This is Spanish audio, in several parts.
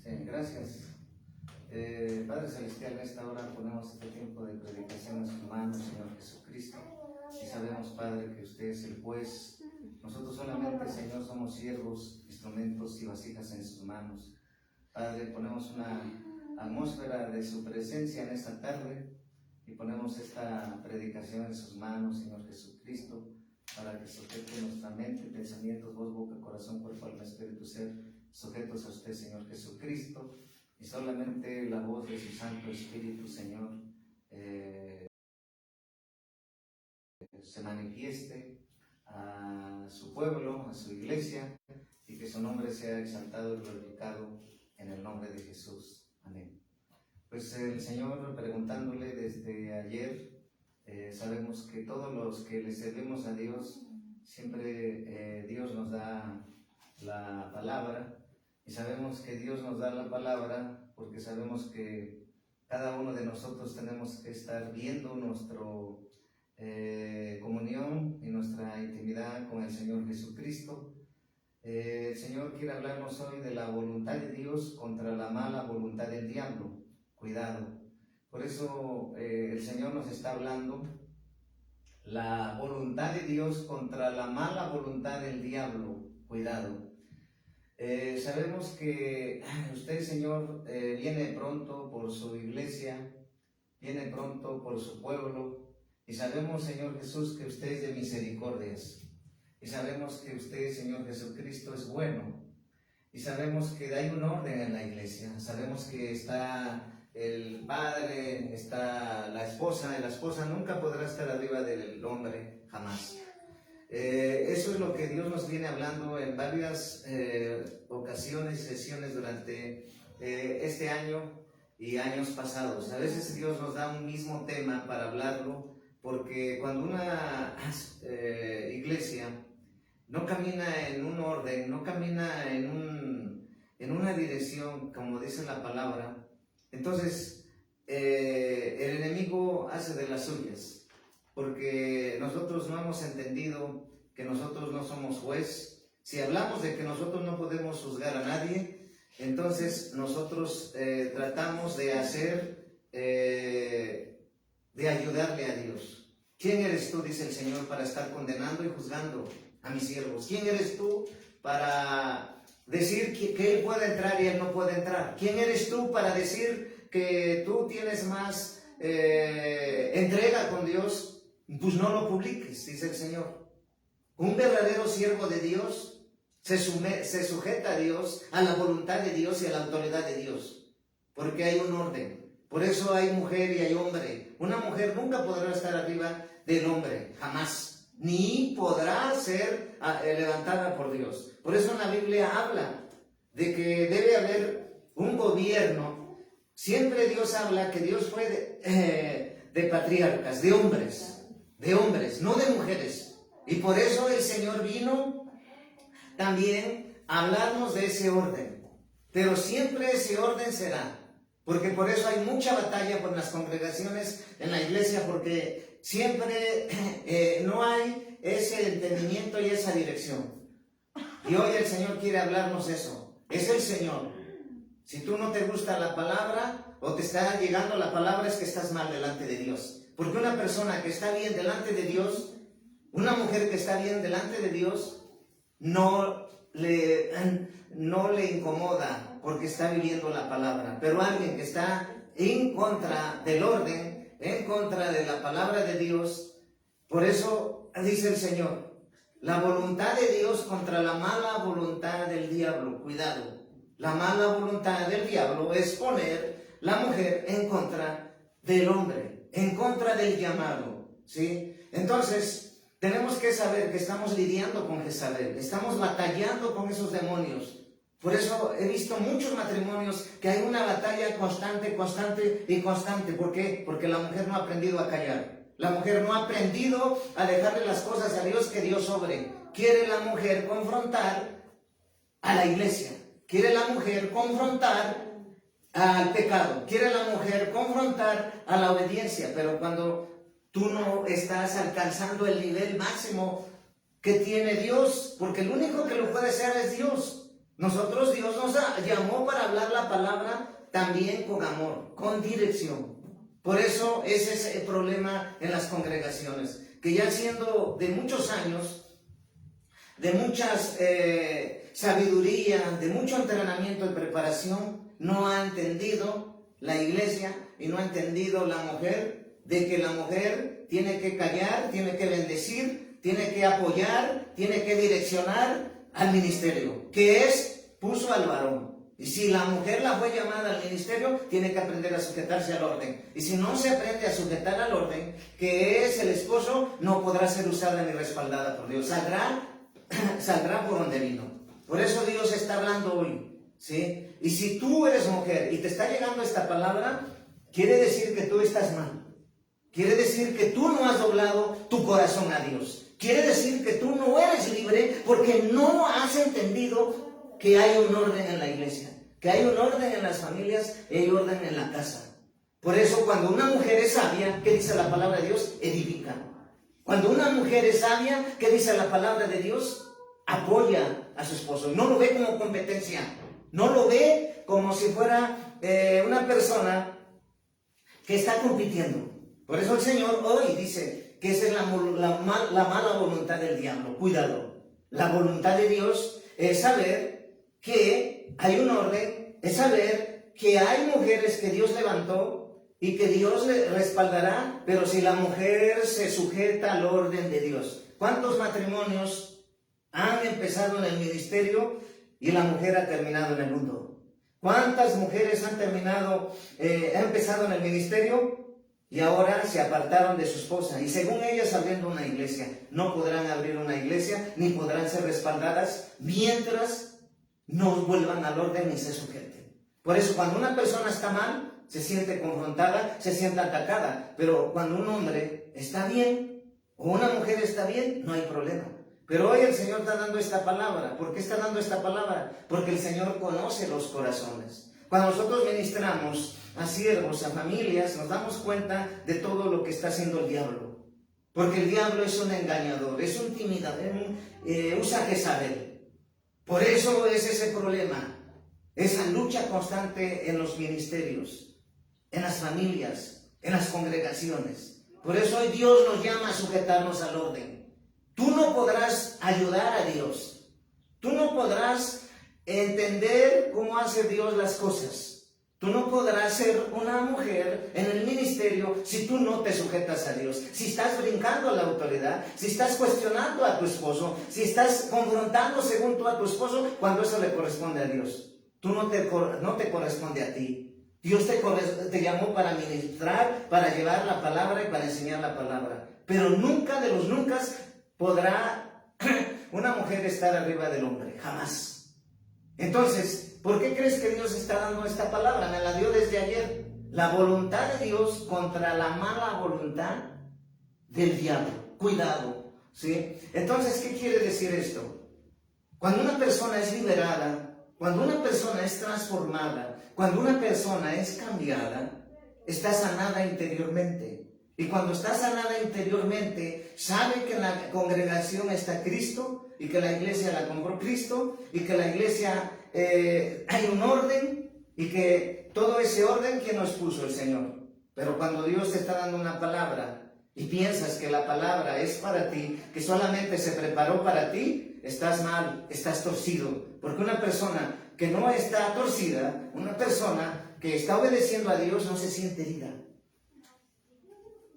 Sí, gracias. Padre Celestial, en esta hora ponemos este tiempo de predicación en sus manos, Señor Jesucristo. Y sabemos, Padre, que usted es el juez. Nosotros solamente, Señor, somos siervos, instrumentos y vasijas en sus manos. Padre, ponemos una atmósfera de su presencia en esta tarde y ponemos esta predicación en sus manos, Señor Jesucristo, para que sujete nuestra mente, pensamientos, voz, boca, corazón, cuerpo, alma, espíritu, ser, sujetos a usted, Señor Jesucristo, y solamente la voz de su Santo Espíritu, Señor, se manifieste a su pueblo, a su iglesia, y que su nombre sea exaltado y glorificado en el nombre de Jesús. Amén. Pues el Señor, preguntándole desde ayer, sabemos que todos los que le servimos a Dios, siempre Dios nos da la palabra, y sabemos que Dios nos da la palabra porque sabemos que cada uno de nosotros tenemos que estar viendo nuestra comunión y nuestra intimidad con el Señor Jesucristo. El Señor quiere hablarnos hoy de la voluntad de Dios contra la mala voluntad del diablo. Cuidado. Por eso el Señor nos está hablando la voluntad de Dios contra la mala voluntad del diablo. Cuidado. Sabemos que usted, Señor, viene pronto por su iglesia, viene pronto por su pueblo, y sabemos, Señor Jesús, que usted es de misericordias, y sabemos que usted, Señor Jesucristo, es bueno, y sabemos que hay un orden en la iglesia. Sabemos que está el padre, está la esposa, y la esposa nunca podrá estar arriba del hombre, jamás. Eso es lo que Dios nos viene hablando en varias ocasiones, sesiones durante este año y años pasados. A veces Dios nos da un mismo tema para hablarlo, porque cuando una iglesia no camina en un orden, no camina en una dirección, como dice la palabra, entonces el enemigo hace de las suyas. Porque nosotros no hemos entendido que nosotros no somos juez. Si hablamos de que nosotros no podemos juzgar a nadie, entonces nosotros tratamos de ayudarle a Dios. ¿Quién eres tú, dice el Señor, para estar condenando y juzgando a mis siervos? ¿Quién eres tú para decir que Él puede entrar y Él no puede entrar? ¿Quién eres tú para decir que tú tienes más entrega con Dios? Pues no lo publiques, dice el Señor. Un verdadero siervo de Dios se sujeta a Dios, a la voluntad de Dios y a la autoridad de Dios, porque hay un orden. Por eso hay mujer y hay hombre. Una mujer nunca podrá estar arriba del hombre, jamás, ni podrá ser levantada por Dios. Por eso en la Biblia habla de que debe haber un gobierno. Siempre Dios habla que Dios fue de patriarcas, de hombres, no de mujeres. Y por eso el Señor vino también a hablarnos de ese orden. Pero siempre ese orden será. Porque por eso hay mucha batalla con las congregaciones en la iglesia, porque siempre no hay ese entendimiento y esa dirección. Y hoy el Señor quiere hablarnos eso. Es el Señor. Si tú no te gusta la palabra o te está llegando la palabra, es que estás mal delante de Dios. Porque una persona que está bien delante de Dios, una mujer que está bien delante de Dios, no le incomoda porque está viviendo la palabra. Pero alguien que está en contra del orden, en contra de la palabra de Dios, por eso dice el Señor, la voluntad de Dios contra la mala voluntad del diablo. Cuidado. La mala voluntad del diablo es poner la mujer en contra del hombre, en contra del llamado, ¿sí? Entonces, tenemos que saber que estamos lidiando con Jezabel, estamos batallando con esos demonios. Por eso he visto muchos matrimonios que hay una batalla constante. ¿Por qué? Porque la mujer no ha aprendido a callar. La mujer no ha aprendido a dejarle las cosas a Dios, que Dios obre. Quiere la mujer confrontar a la iglesia. Quiere la mujer confrontar al pecado. Quiere la mujer confrontar a la obediencia. Pero cuando tú no estás alcanzando el nivel máximo que tiene Dios, porque el único que lo puede hacer es Dios. Nosotros, Dios nos llamó para hablar la palabra también con amor, con dirección. Por eso ese es el problema en las congregaciones, que ya siendo de muchos años, de muchas sabiduría, de mucho entrenamiento y preparación, no ha entendido la iglesia y no ha entendido la mujer, de que la mujer tiene que callar, tiene que bendecir, tiene que apoyar, tiene que direccionar al ministerio, que puso al varón. Y si la mujer la fue llamada al ministerio, tiene que aprender a sujetarse al orden. Y si no se aprende a sujetar al orden, que es el esposo, no podrá ser usada ni respaldada por Dios. Saldrá por donde vino. Por eso Dios está hablando hoy, ¿sí? Y si tú eres mujer y te está llegando esta palabra, quiere decir que tú estás mal. Quiere decir que tú no has doblado tu corazón a Dios. Quiere decir que tú no eres libre porque no has entendido que hay un orden en la iglesia, que hay un orden en las familias y hay orden en la casa. Por eso cuando una mujer es sabia, ¿qué dice la palabra de Dios? Edifica. Cuando una mujer es sabia, ¿qué dice la palabra de Dios? Apoya a su esposo. No lo ve como competencia. No lo ve como si fuera una persona que está compitiendo. Por eso el Señor hoy dice que esa es la mala voluntad del diablo. Cuidado. La voluntad de Dios es saber que hay un orden, es saber que hay mujeres que Dios levantó y que Dios le respaldará, pero si la mujer se sujeta al orden de Dios. ¿Cuántos matrimonios han empezado en el ministerio y la mujer ha terminado en el mundo? ¿Cuántas mujeres han empezado en el ministerio y ahora se apartaron de su esposa? Y según ellas abriendo una iglesia, no podrán abrir una iglesia ni podrán ser respaldadas mientras no vuelvan al orden ni se sujeten. Por eso cuando una persona está mal, se siente confrontada, se siente atacada. Pero cuando un hombre está bien o una mujer está bien, no hay problema. Pero hoy el Señor está dando esta palabra. ¿Por qué está dando esta palabra? Porque el Señor conoce los corazones. Cuando nosotros ministramos a siervos, a familias, nos damos cuenta de todo lo que está haciendo el diablo. Porque el diablo es un engañador, es un intimidador, usa Jezabel. Por eso es ese problema, esa lucha constante en los ministerios, en las familias, en las congregaciones. Por eso hoy Dios nos llama a sujetarnos al orden. Tú no podrás ayudar a Dios. Tú no podrás entender cómo hace Dios las cosas. Tú no podrás ser una mujer en el ministerio si tú no te sujetas a Dios. Si estás brincando a la autoridad, si estás cuestionando a tu esposo, si estás confrontando según tú a tu esposo, cuando eso le corresponde a Dios. Tú no te corresponde a ti. Dios te llamó para ministrar, para llevar la palabra y para enseñar la palabra. Pero nunca de los nunca podrá una mujer estar arriba del hombre. Jamás. Entonces, ¿por qué crees que Dios está dando esta palabra? Me la dio desde ayer. La voluntad de Dios contra la mala voluntad del diablo. Cuidado, ¿sí? Entonces, ¿qué quiere decir esto? Cuando una persona es liberada, cuando una persona es transformada, cuando una persona es cambiada, está sanada interiormente. Y cuando está sanada interiormente, sabe que en la congregación está Cristo y que la iglesia la compró Cristo y que la iglesia hay un orden y que todo ese orden, ¿quién nos puso? El Señor. Pero cuando Dios te está dando una palabra y piensas que la palabra es para ti, que solamente se preparó para ti, estás mal, estás torcido. Porque una persona que no está torcida, una persona que está obedeciendo a Dios no se siente herida.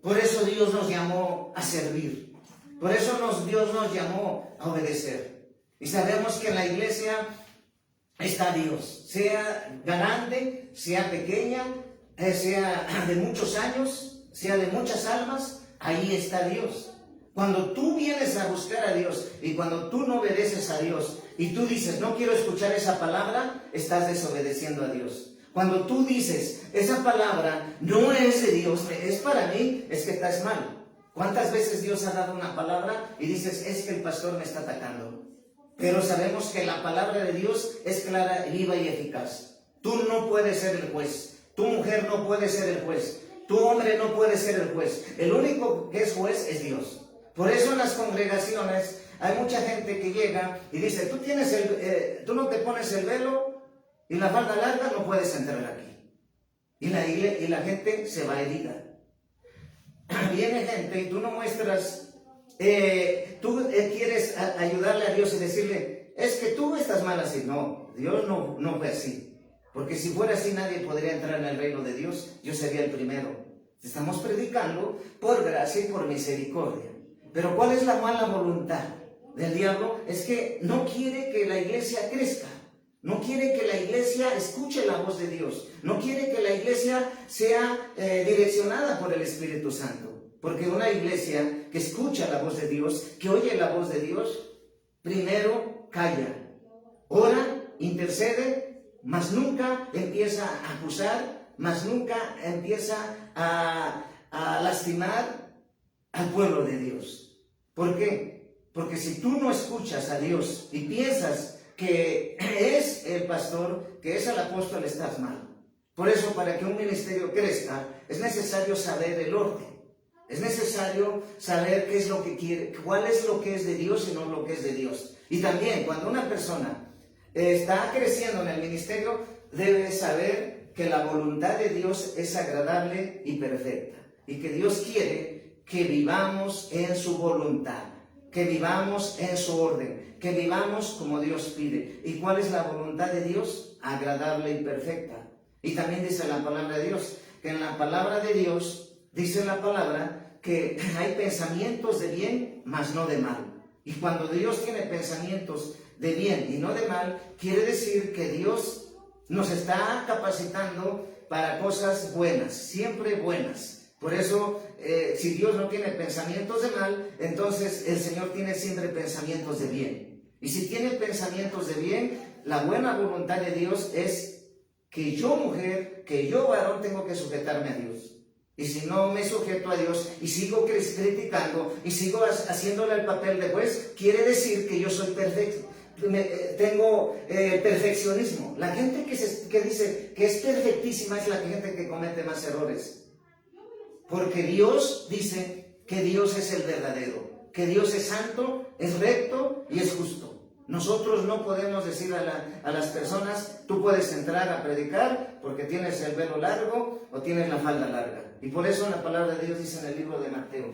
Por eso Dios nos llamó a servir. Por eso Dios nos llamó a obedecer. Y sabemos que en la iglesia está Dios. Sea grande, sea pequeña, sea de muchos años, sea de muchas almas, ahí está Dios. Cuando tú vienes a buscar a Dios y cuando tú no obedeces a Dios y tú dices, no quiero escuchar esa palabra, estás desobedeciendo a Dios. Cuando tú dices, esa palabra no es de Dios, es para mí, es que estás mal. ¿Cuántas veces Dios ha dado una palabra y dices, es que el pastor me está atacando? Pero sabemos que la palabra de Dios es clara, viva y eficaz. Tú no puedes ser el juez. Tu mujer no puede ser el juez. Tu hombre no puede ser el juez. El único que es juez es Dios. Por eso en las congregaciones hay mucha gente que llega y dice, tú no te pones el velo y la falda larga, no puedes entrar aquí. Y la gente se va herida. Viene gente y tú no muestras, tú quieres ayudarle a Dios y decirle, es que tú estás mal así. No, Dios no fue así. Porque si fuera así nadie podría entrar en el reino de Dios. Yo sería el primero. Estamos predicando por gracia y por misericordia. Pero ¿cuál es la mala voluntad del diablo? Es que no quiere que la iglesia crezca. No quiere que la iglesia escuche la voz de Dios. No quiere que la iglesia sea direccionada por el Espíritu Santo. Porque una iglesia que escucha la voz de Dios, que oye la voz de Dios, primero calla, ora, intercede, mas nunca empieza a acusar, mas nunca empieza a lastimar al pueblo de Dios. ¿Por qué? Porque si tú no escuchas a Dios y piensas que es el pastor, que es el apóstol, estás mal. Por eso, para que un ministerio crezca, es necesario saber el orden. Es necesario saber qué es lo que quiere, cuál es lo que es de Dios y no lo que es de Dios. Y también, cuando una persona está creciendo en el ministerio, debe saber que la voluntad de Dios es agradable y perfecta. Y que Dios quiere que vivamos en su voluntad, que vivamos en su orden, que vivamos como Dios pide. ¿Y cuál es la voluntad de Dios? Agradable y perfecta. Y también dice la palabra de Dios, que en la palabra de Dios, dice la palabra, que hay pensamientos de bien, mas no de mal. Y cuando Dios tiene pensamientos de bien y no de mal, quiere decir que Dios nos está capacitando para cosas buenas, siempre buenas. Por eso, si Dios no tiene pensamientos de mal, entonces el Señor tiene siempre pensamientos de bien. Y si tiene pensamientos de bien, la buena voluntad de Dios es que yo, mujer, que yo, varón, tengo que sujetarme a Dios. Y si no me sujeto a Dios y sigo criticando y sigo haciéndole el papel de juez, quiere decir que yo soy perfecto. Tengo perfeccionismo. La gente que dice que es perfectísima es la gente que comete más errores. Porque Dios dice que Dios es el verdadero, que Dios es santo, es recto y es justo. Nosotros no podemos decir a las personas, tú puedes entrar a predicar porque tienes el velo largo o tienes la falda larga. Y por eso la palabra de Dios dice en el libro de Mateo.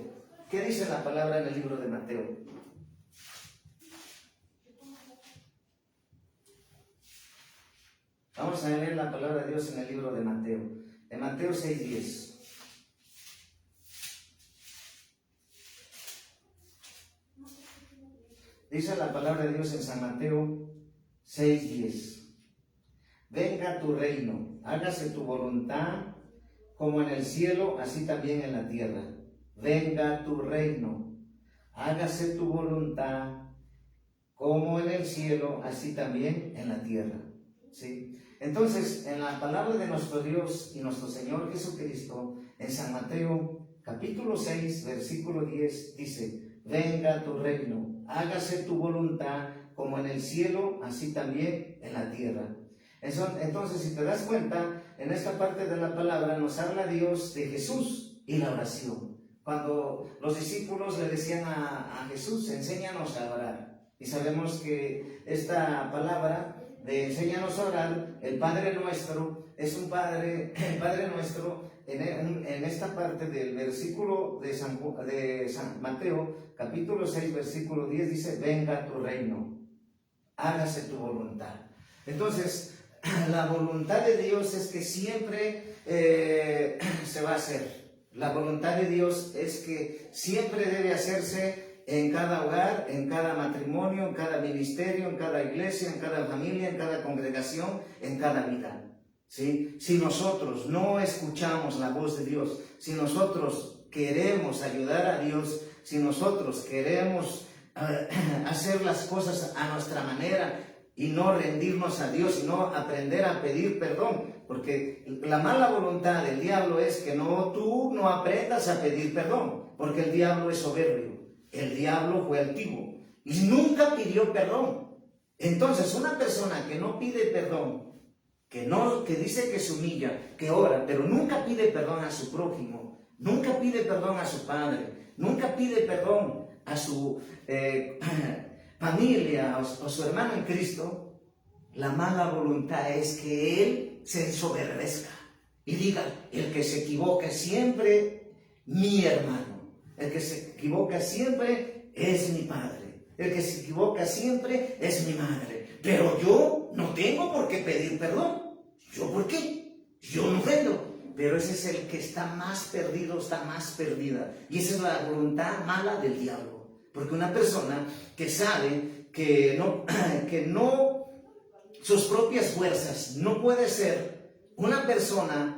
¿Qué dice la palabra en el libro de Mateo? Vamos a leer la palabra de Dios en el libro de Mateo. En Mateo 6:10. Dice la palabra de Dios en San Mateo 6:10. Venga tu reino, hágase tu voluntad como en el cielo, así también en la tierra. Venga tu reino, hágase tu voluntad como en el cielo, así también en la tierra. ¿Sí? Entonces, en la palabra de nuestro Dios y nuestro Señor Jesucristo, en San Mateo capítulo 6, versículo 10, dice, venga tu reino, hágase tu voluntad como en el cielo, así también en la tierra. Entonces, si te das cuenta, en esta parte de la palabra nos habla Dios de Jesús y la oración. Cuando los discípulos le decían a Jesús, enséñanos a orar. Y sabemos que esta palabra de enséñanos a orar, el Padre Nuestro, es un Padre, el Padre Nuestro, en esta parte del versículo de San Mateo, capítulo 6, versículo 10, dice, venga tu reino, hágase tu voluntad. Entonces, la voluntad de Dios es que siempre se va a hacer. La voluntad de Dios es que siempre debe hacerse en cada hogar, en cada matrimonio, en cada ministerio, en cada iglesia, en cada familia, en cada congregación, en cada vida. ¿Sí? Si nosotros no escuchamos la voz de Dios, si nosotros queremos ayudar a Dios, si nosotros queremos hacer las cosas a nuestra manera y no rendirnos a Dios, sino aprender a pedir perdón, porque la mala voluntad del diablo es que tú no aprendas a pedir perdón, porque el diablo es soberbio. El diablo fue altivo y nunca pidió perdón. Entonces, una persona que no pide perdón, que dice que se humilla, que ora, pero nunca pide perdón a su prójimo, nunca pide perdón a su padre, nunca pide perdón a su familia o su hermano en Cristo, la mala voluntad es que él se ensoberbezca y diga: el que se equivoca siempre, mi hermano. El que se equivoca siempre es mi padre. El que se equivoca siempre es mi madre. Pero yo no tengo por qué pedir perdón. ¿Yo por qué? Yo no ofendo. Pero ese es el que está más perdido, está más perdida. Y esa es la voluntad mala del diablo. Porque una persona que sabe que no sus propias fuerzas, no puede ser una persona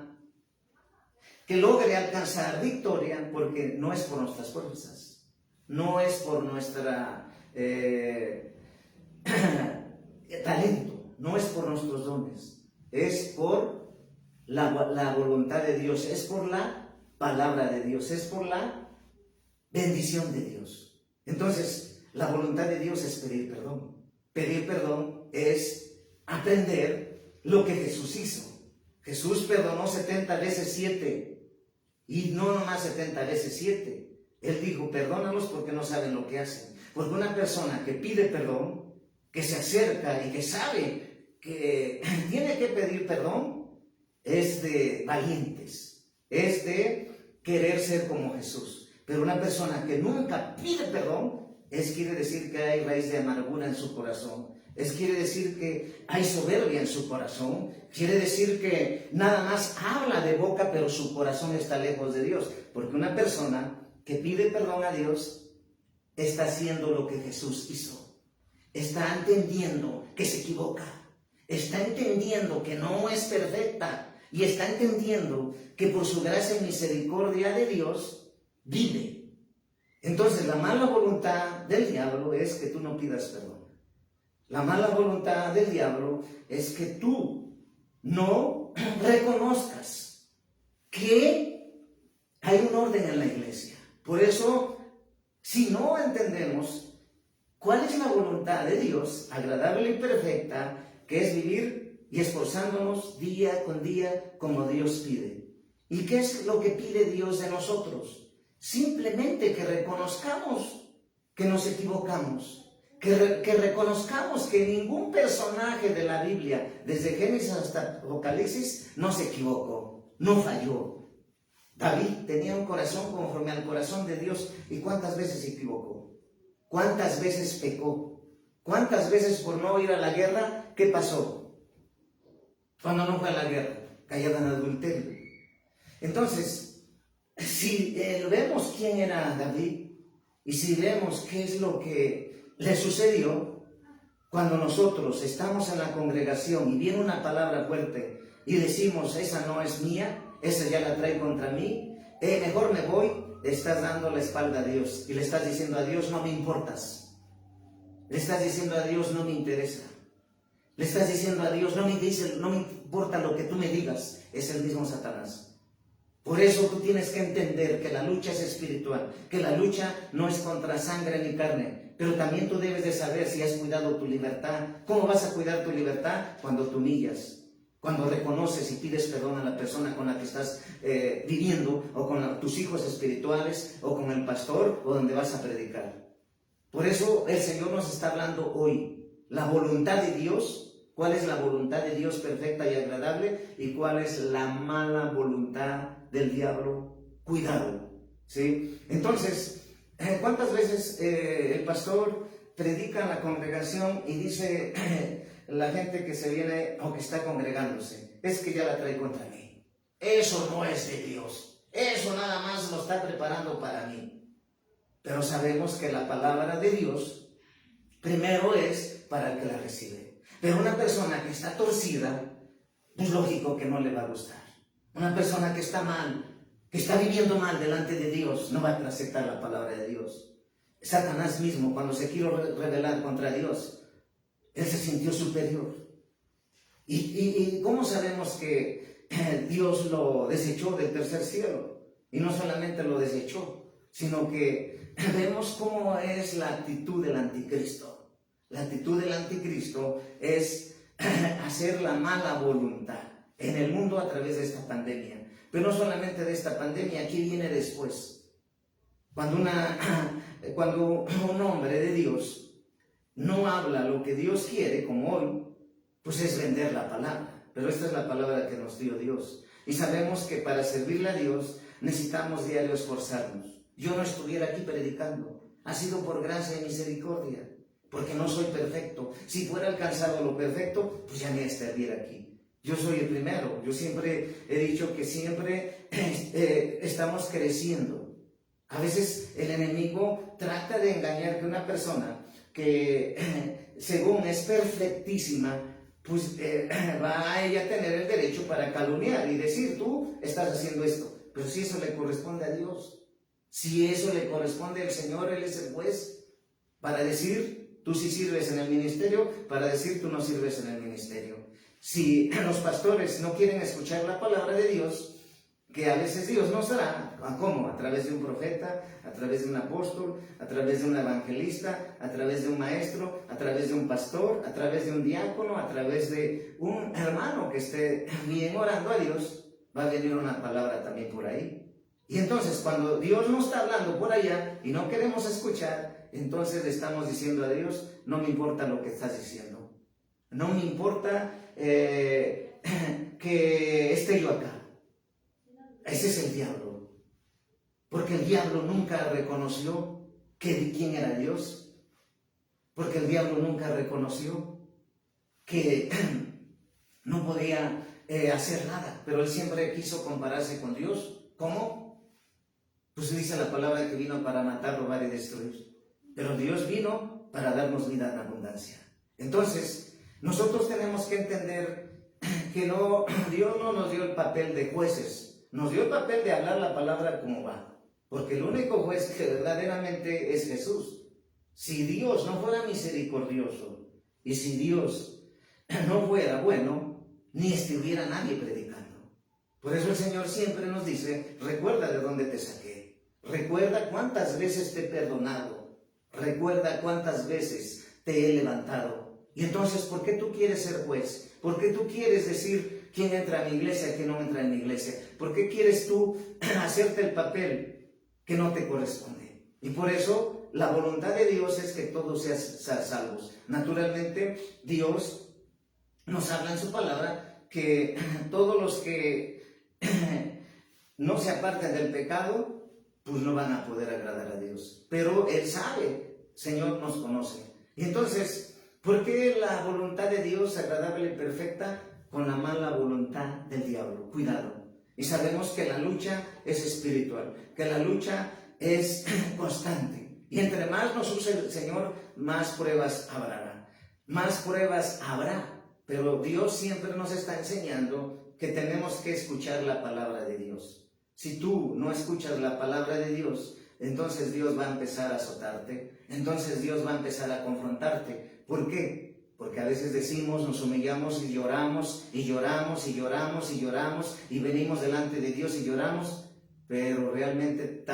que logre alcanzar victoria, porque no es por nuestras fuerzas, no es por nuestra talento, no es por nuestros dones, es por la voluntad de Dios, es por la palabra de Dios, es por la bendición de Dios. Entonces, la voluntad de Dios es pedir perdón. Pedir perdón es aprender lo que Jesús hizo. Jesús perdonó 70 veces 7, y no nomás 70 veces 7. Él dijo: perdónalos porque no saben lo que hacen. Porque una persona que pide perdón, que se acerca y que sabe que tiene que pedir perdón, es de valientes, es de querer ser como Jesús. Pero una persona que nunca pide perdón, quiere decir que hay raíz de amargura en su corazón, quiere decir que hay soberbia en su corazón, quiere decir que nada más habla de boca, pero su corazón está lejos de Dios. Porque una persona que pide perdón a Dios está haciendo lo que Jesús hizo, está entendiendo que se equivoca, está entendiendo que no es perfecta, y está entendiendo que por su gracia y misericordia de Dios vive. Entonces, la mala voluntad del diablo es que tú no pidas perdón. La mala voluntad del diablo es que tú no reconozcas que hay un orden en la iglesia. Por eso, si no entendemos cuál es la voluntad de Dios, agradable y perfecta, que es vivir y esforzándonos día con día como Dios pide. ¿Y qué es lo que pide Dios de nosotros? Simplemente que reconozcamos que nos equivocamos, que reconozcamos que ningún personaje de la Biblia, desde Génesis hasta Apocalipsis, no se equivocó, no falló. David tenía un corazón conforme al corazón de Dios. ¿Y cuántas veces se equivocó? ¿Cuántas veces pecó? ¿Cuántas veces por no ir a la guerra, qué pasó? Cuando no fue a la guerra, cayó en adulterio. Entonces, si vemos quién era David, y si vemos qué es lo que le sucedió, cuando nosotros estamos en la congregación y viene una palabra fuerte y decimos: esa no es mía, esa ya la trae contra mí, mejor me voy, le estás dando la espalda a Dios y le estás diciendo a Dios: no me importas. Le estás diciendo a Dios: no me interesa. Le estás diciendo a Dios: no me importa lo que tú me digas. Es el mismo Satanás. Por eso tú tienes que entender que la lucha es espiritual, que la lucha no es contra sangre ni carne. Pero también tú debes de saber si has cuidado tu libertad. ¿Cómo vas a cuidar tu libertad? Cuando te humillas, cuando reconoces y pides perdón a la persona con la que estás viviendo, o con tus hijos espirituales, o con el pastor, o donde vas a predicar. Por eso el Señor nos está hablando hoy. La voluntad de Dios. ¿Cuál es la voluntad de Dios perfecta y agradable? ¿Y cuál es la mala voluntad del diablo? Cuidado, ¿sí? Entonces, ¿cuántas veces el pastor predica en la congregación y dice la gente que se viene o que está congregándose: es que ya la trae contra mí? Eso no es de Dios. Eso nada más lo está preparando para mí. Pero sabemos que la palabra de Dios primero es para el que la recibe. Pero una persona que está torcida, es lógico que no le va a gustar. Una persona que está mal, que está viviendo mal delante de Dios, no va a aceptar la palabra de Dios. Satanás mismo, cuando se quiso rebelar contra Dios, él se sintió superior. ¿Y cómo sabemos que Dios lo desechó del tercer cielo? Y no solamente lo desechó, sino que vemos cómo es la actitud del anticristo. La actitud del anticristo es hacer la mala voluntad en el mundo a través de esta pandemia. Pero no solamente de esta pandemia, aquí viene después. Cuando un hombre de Dios no habla lo que Dios quiere, como hoy, pues es vender la palabra. Pero esta es la palabra que nos dio Dios. Y sabemos que para servirle a Dios necesitamos diario esforzarnos. Yo no estuviera aquí predicando. Ha sido por gracia y misericordia, porque no soy perfecto. Si fuera alcanzado lo perfecto, pues ya ni estaría aquí. Yo soy el primero. Yo siempre he dicho que siempre estamos creciendo. A veces el enemigo trata de engañar a una persona que según es perfectísima, pues va a ella tener el derecho para calumniar y decir, tú estás haciendo esto. Pero si eso le corresponde a Dios, si eso le corresponde al Señor, Él es el juez, para decir, tú sí sirves en el ministerio, para decir, tú no sirves en el ministerio. Si los pastores no quieren escuchar la palabra de Dios, que a veces Dios nos dará, ¿cómo? A través de un profeta, a través de un apóstol, a través de un evangelista, a través de un maestro, a través de un pastor, a través de un diácono, a través de un hermano que esté bien orando a Dios, va a venir una palabra también por ahí. Y entonces cuando Dios nos está hablando por allá y no queremos escuchar, entonces le estamos diciendo a Dios, no me importa lo que estás diciendo, no me importa que esté yo acá. Ese es el diablo, porque el diablo nunca reconoció quién era Dios, porque el diablo nunca reconoció que no podía hacer nada, pero él siempre quiso compararse con Dios. ¿Cómo? Pues dice la palabra que vino para matar, robar y destruir, pero Dios vino para darnos vida en abundancia. Entonces, nosotros tenemos que entender que Dios no nos dio el papel de jueces. Nos dio el papel de hablar la palabra como va, porque el único juez que verdaderamente es Jesús. Si Dios no fuera misericordioso y si Dios no fuera bueno, ni estuviera nadie predicando. Por eso el Señor siempre nos dice, recuerda de dónde te saqué, recuerda cuántas veces te he perdonado, recuerda cuántas veces te he levantado. Y entonces, ¿por qué tú quieres ser juez? ¿Por qué tú quieres decir quién entra a mi iglesia, quién no entra en mi iglesia? ¿Por qué quieres tú hacerte el papel que no te corresponde? Y por eso la voluntad de Dios es que todos sean salvos. Naturalmente, Dios nos habla en su palabra que todos los que no se aparten del pecado, pues no van a poder agradar a Dios. Pero Él sabe, Señor nos conoce. Y entonces, ¿por qué la voluntad de Dios agradable y perfecta con la mala voluntad del diablo? Cuidado. Y sabemos que la lucha es espiritual, que la lucha es constante. Y entre más nos use el Señor, más pruebas habrá. Más pruebas habrá. Pero Dios siempre nos está enseñando que tenemos que escuchar la palabra de Dios. Si tú no escuchas la palabra de Dios, entonces Dios va a empezar a azotarte. Entonces Dios va a empezar a confrontarte. ¿Por qué? Porque a veces decimos, nos humillamos y lloramos, y lloramos, y lloramos, y lloramos, y venimos delante de Dios y lloramos, pero realmente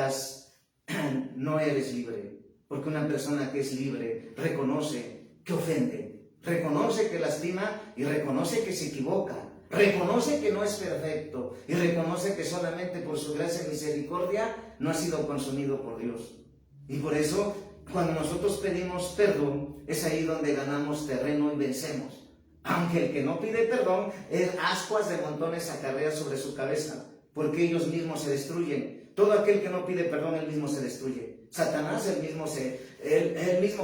no eres libre. Porque una persona que es libre reconoce que ofende, reconoce que lastima y reconoce que se equivoca, reconoce que no es perfecto y reconoce que solamente por su gracia y misericordia no ha sido consumido por Dios. Y por eso, cuando nosotros pedimos perdón, es ahí donde ganamos terreno y vencemos. Aunque el que no pide perdón, ascuas de montones acarrea sobre su cabeza, porque ellos mismos se destruyen. Todo aquel que no pide perdón, él mismo se destruye. Satanás, él mismo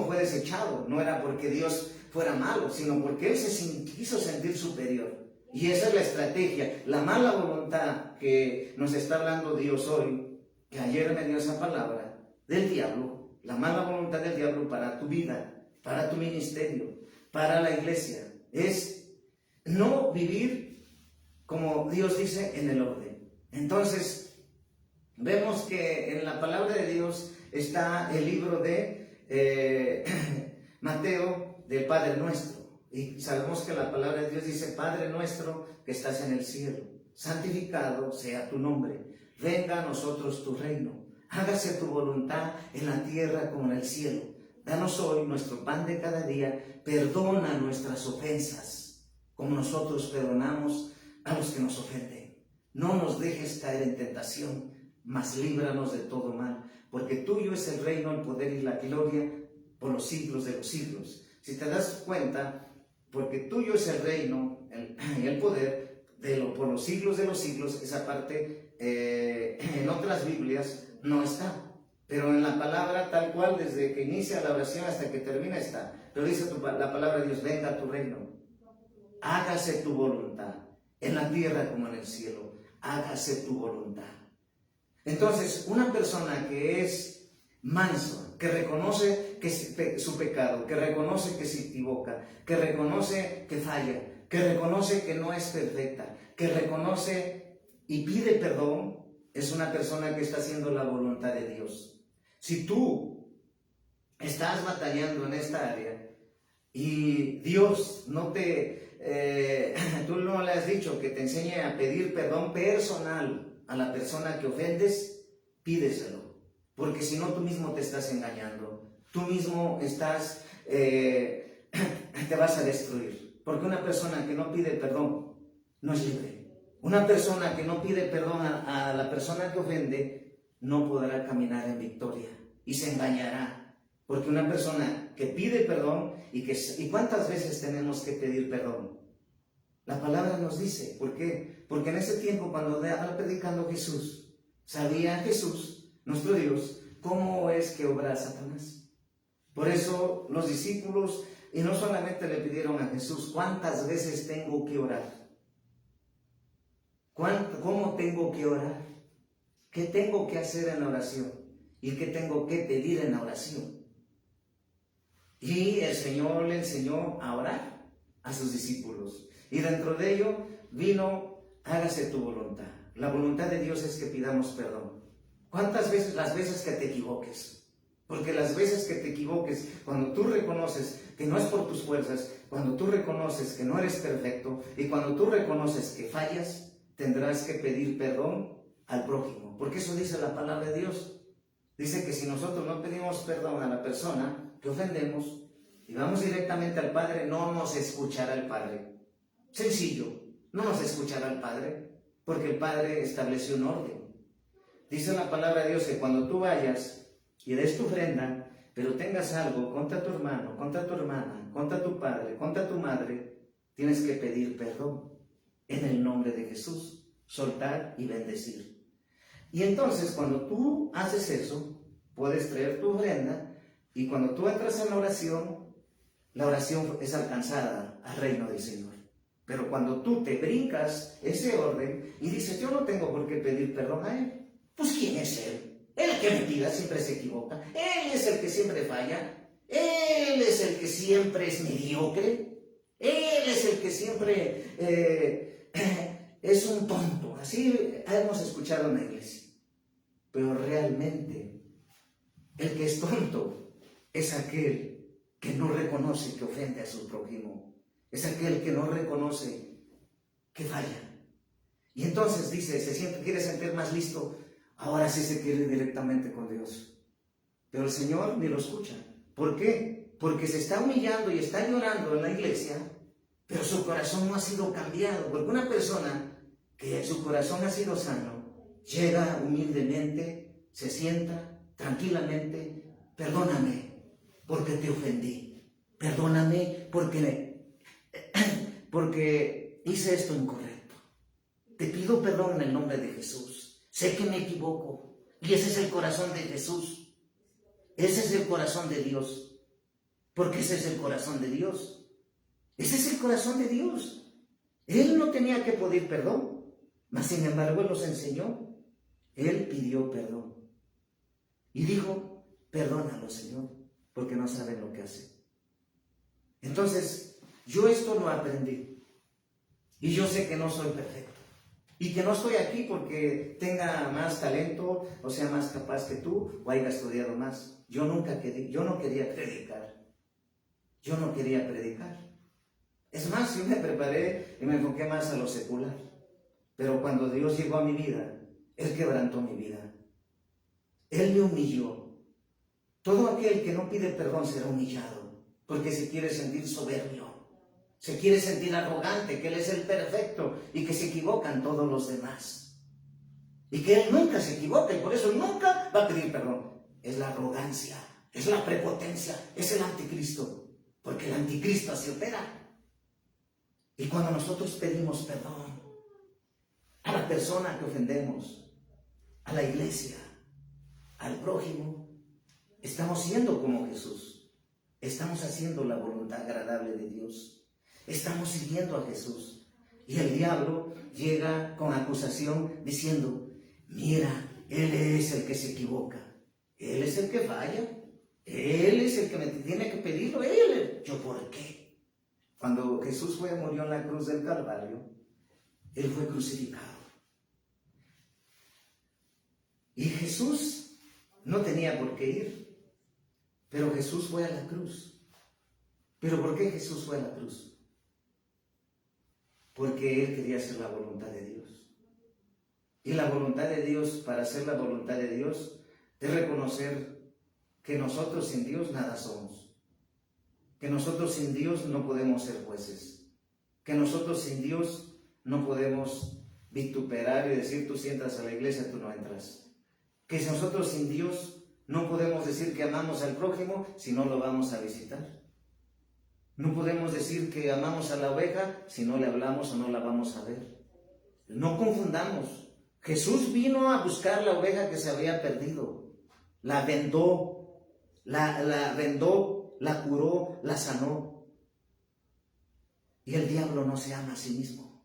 fue desechado. No era porque Dios fuera malo, sino porque él se quiso sentir superior. Y esa es la estrategia, la mala voluntad que nos está hablando Dios hoy, que ayer me dio esa palabra, del diablo. La mala voluntad del diablo para tu vida, para tu ministerio, para la iglesia, es no vivir como Dios dice en el orden. Entonces, vemos que en la palabra de Dios está el libro de Mateo, del Padre Nuestro. Y sabemos que la palabra de Dios dice, Padre nuestro que estás en el cielo, santificado sea tu nombre, venga a nosotros tu reino. Hágase tu voluntad en la tierra como en el cielo. Danos hoy nuestro pan de cada día. Perdona nuestras ofensas, como nosotros perdonamos a los que nos ofenden. No nos dejes caer en tentación, mas líbranos de todo mal, porque tuyo es el reino, el poder y la gloria por los siglos de los siglos. Si te das cuenta, porque tuyo es el reino y el poder por los siglos de los siglos, esa parte en otras Biblias no está, pero en la palabra tal cual, desde que inicia la oración hasta que termina está. Pero dice la palabra de Dios: venga a tu reino, hágase tu voluntad, en la tierra como en el cielo, hágase tu voluntad. Entonces, una persona que es manso, que reconoce su pecado, que reconoce que se equivoca, que reconoce que falla, que reconoce que no es perfecta, que reconoce y pide perdón, es una persona que está haciendo la voluntad de Dios. Si tú estás batallando en esta área y Dios no tú no le has dicho que te enseñe a pedir perdón personal a la persona que ofendes, pídeselo, porque si no, tú mismo te estás engañando, tú mismo te vas a destruir, porque una persona que no pide perdón no es libre. Una persona que no pide perdón a la persona que ofende no podrá caminar en victoria y se engañará, porque una persona que pide perdón ¿y cuántas veces tenemos que pedir perdón? La palabra nos dice. ¿Por qué? Porque en ese tiempo, cuando estaba predicando Jesús, sabía Jesús, nuestro Dios, cómo es que obra Satanás. Por eso los discípulos, y no solamente le pidieron a Jesús: ¿cuántas veces tengo que orar? ¿Cómo tengo que orar? ¿Qué tengo que hacer en la oración? ¿Y qué tengo que pedir en la oración? Y el Señor le enseñó a orar a sus discípulos. Y dentro de ello vino: hágase tu voluntad. La voluntad de Dios es que pidamos perdón. ¿Cuántas veces? Las veces que te equivoques. Porque las veces que te equivoques, cuando tú reconoces que no es por tus fuerzas, cuando tú reconoces que no eres perfecto y cuando tú reconoces que fallas, tendrás que pedir perdón al prójimo. Porque eso dice la palabra de Dios. Dice que si nosotros no pedimos perdón a la persona que ofendemos y vamos directamente al Padre, no nos escuchará el Padre. Sencillo, no nos escuchará el Padre, porque el Padre estableció un orden. Dice la palabra de Dios que cuando tú vayas y des tu ofrenda, pero tengas algo contra tu hermano, contra tu hermana, contra tu padre, contra tu madre, tienes que pedir perdón en el nombre de Jesús, soltar y bendecir. Y entonces, cuando tú haces eso, puedes traer tu ofrenda, y cuando tú entras en la oración es alcanzada al reino del Señor. Pero cuando tú te brincas ese orden y dices: yo no tengo por qué pedir perdón a Él, pues ¿quién es Él? El que me pida siempre se equivoca, Él es el que siempre falla, Él es el que siempre es mediocre, Él es el que siempre es un tonto. Así hemos escuchado en la iglesia. Pero realmente el que es tonto es aquel que no reconoce que ofende a su prójimo, es aquel que no reconoce que falla. Y entonces dice, quiere sentir más listo, ahora sí se quiere ir directamente con Dios. Pero el Señor ni lo escucha. ¿Por qué? Porque se está humillando y está llorando en la iglesia, pero su corazón no ha sido cambiado. Porque una persona que su corazón ha sido sano, llega humildemente, se sienta tranquilamente: perdóname porque te ofendí, perdóname porque hice esto incorrecto, te pido perdón en el nombre de Jesús, sé que me equivoco. Y ese es el corazón de Jesús, ese es el corazón de Dios, porque ese es el corazón de Dios, ese es el corazón de Dios. Él no tenía que pedir perdón, mas sin embargo Él los enseñó. Él pidió perdón y dijo: perdónalo, Señor, porque no saben lo que hacen. Entonces, yo esto lo aprendí y yo sé que no soy perfecto y que no estoy aquí porque tenga más talento o sea más capaz que tú o haya estudiado más. Yo no quería predicar. Es más, yo me preparé y me enfoqué más a lo secular. Pero cuando Dios llegó a mi vida, Él quebrantó mi vida. Él me humilló. Todo aquel que no pide perdón será humillado, porque se quiere sentir soberbio, se quiere sentir arrogante, que Él es el perfecto y que se equivocan todos los demás. y que Él nunca se equivoca y por eso nunca va a pedir perdón. Es la arrogancia, es la prepotencia, es el anticristo, porque el anticristo así opera. Y cuando nosotros pedimos perdón a la persona que ofendemos, a la iglesia, al prójimo, estamos siendo como Jesús. Estamos haciendo la voluntad agradable de Dios. Estamos siguiendo a Jesús. Y el diablo llega con acusación diciendo, mira, Él es el que se equivoca. Él es el que falla. Él es el que me tiene que pedirlo. Él. ¿Yo por qué? Cuando Jesús murió en la cruz del Calvario, Él fue crucificado. Y Jesús no tenía por qué ir, pero Jesús fue a la cruz. ¿Pero por qué Jesús fue a la cruz? Porque Él quería hacer la voluntad de Dios. Y la voluntad de Dios, para hacer la voluntad de Dios, es reconocer que nosotros sin Dios nada somos. Que nosotros sin Dios no podemos ser jueces. Que nosotros sin Dios no podemos vituperar y decir, tú si entras a la iglesia, tú no entras. Que nosotros sin Dios no podemos decir que amamos al prójimo si no lo vamos a visitar. No podemos decir que amamos a la oveja si no le hablamos o no la vamos a ver. No confundamos. Jesús vino a buscar la oveja que se había perdido. La vendó, la vendó, la curó, la sanó. Y el diablo no se ama a sí mismo.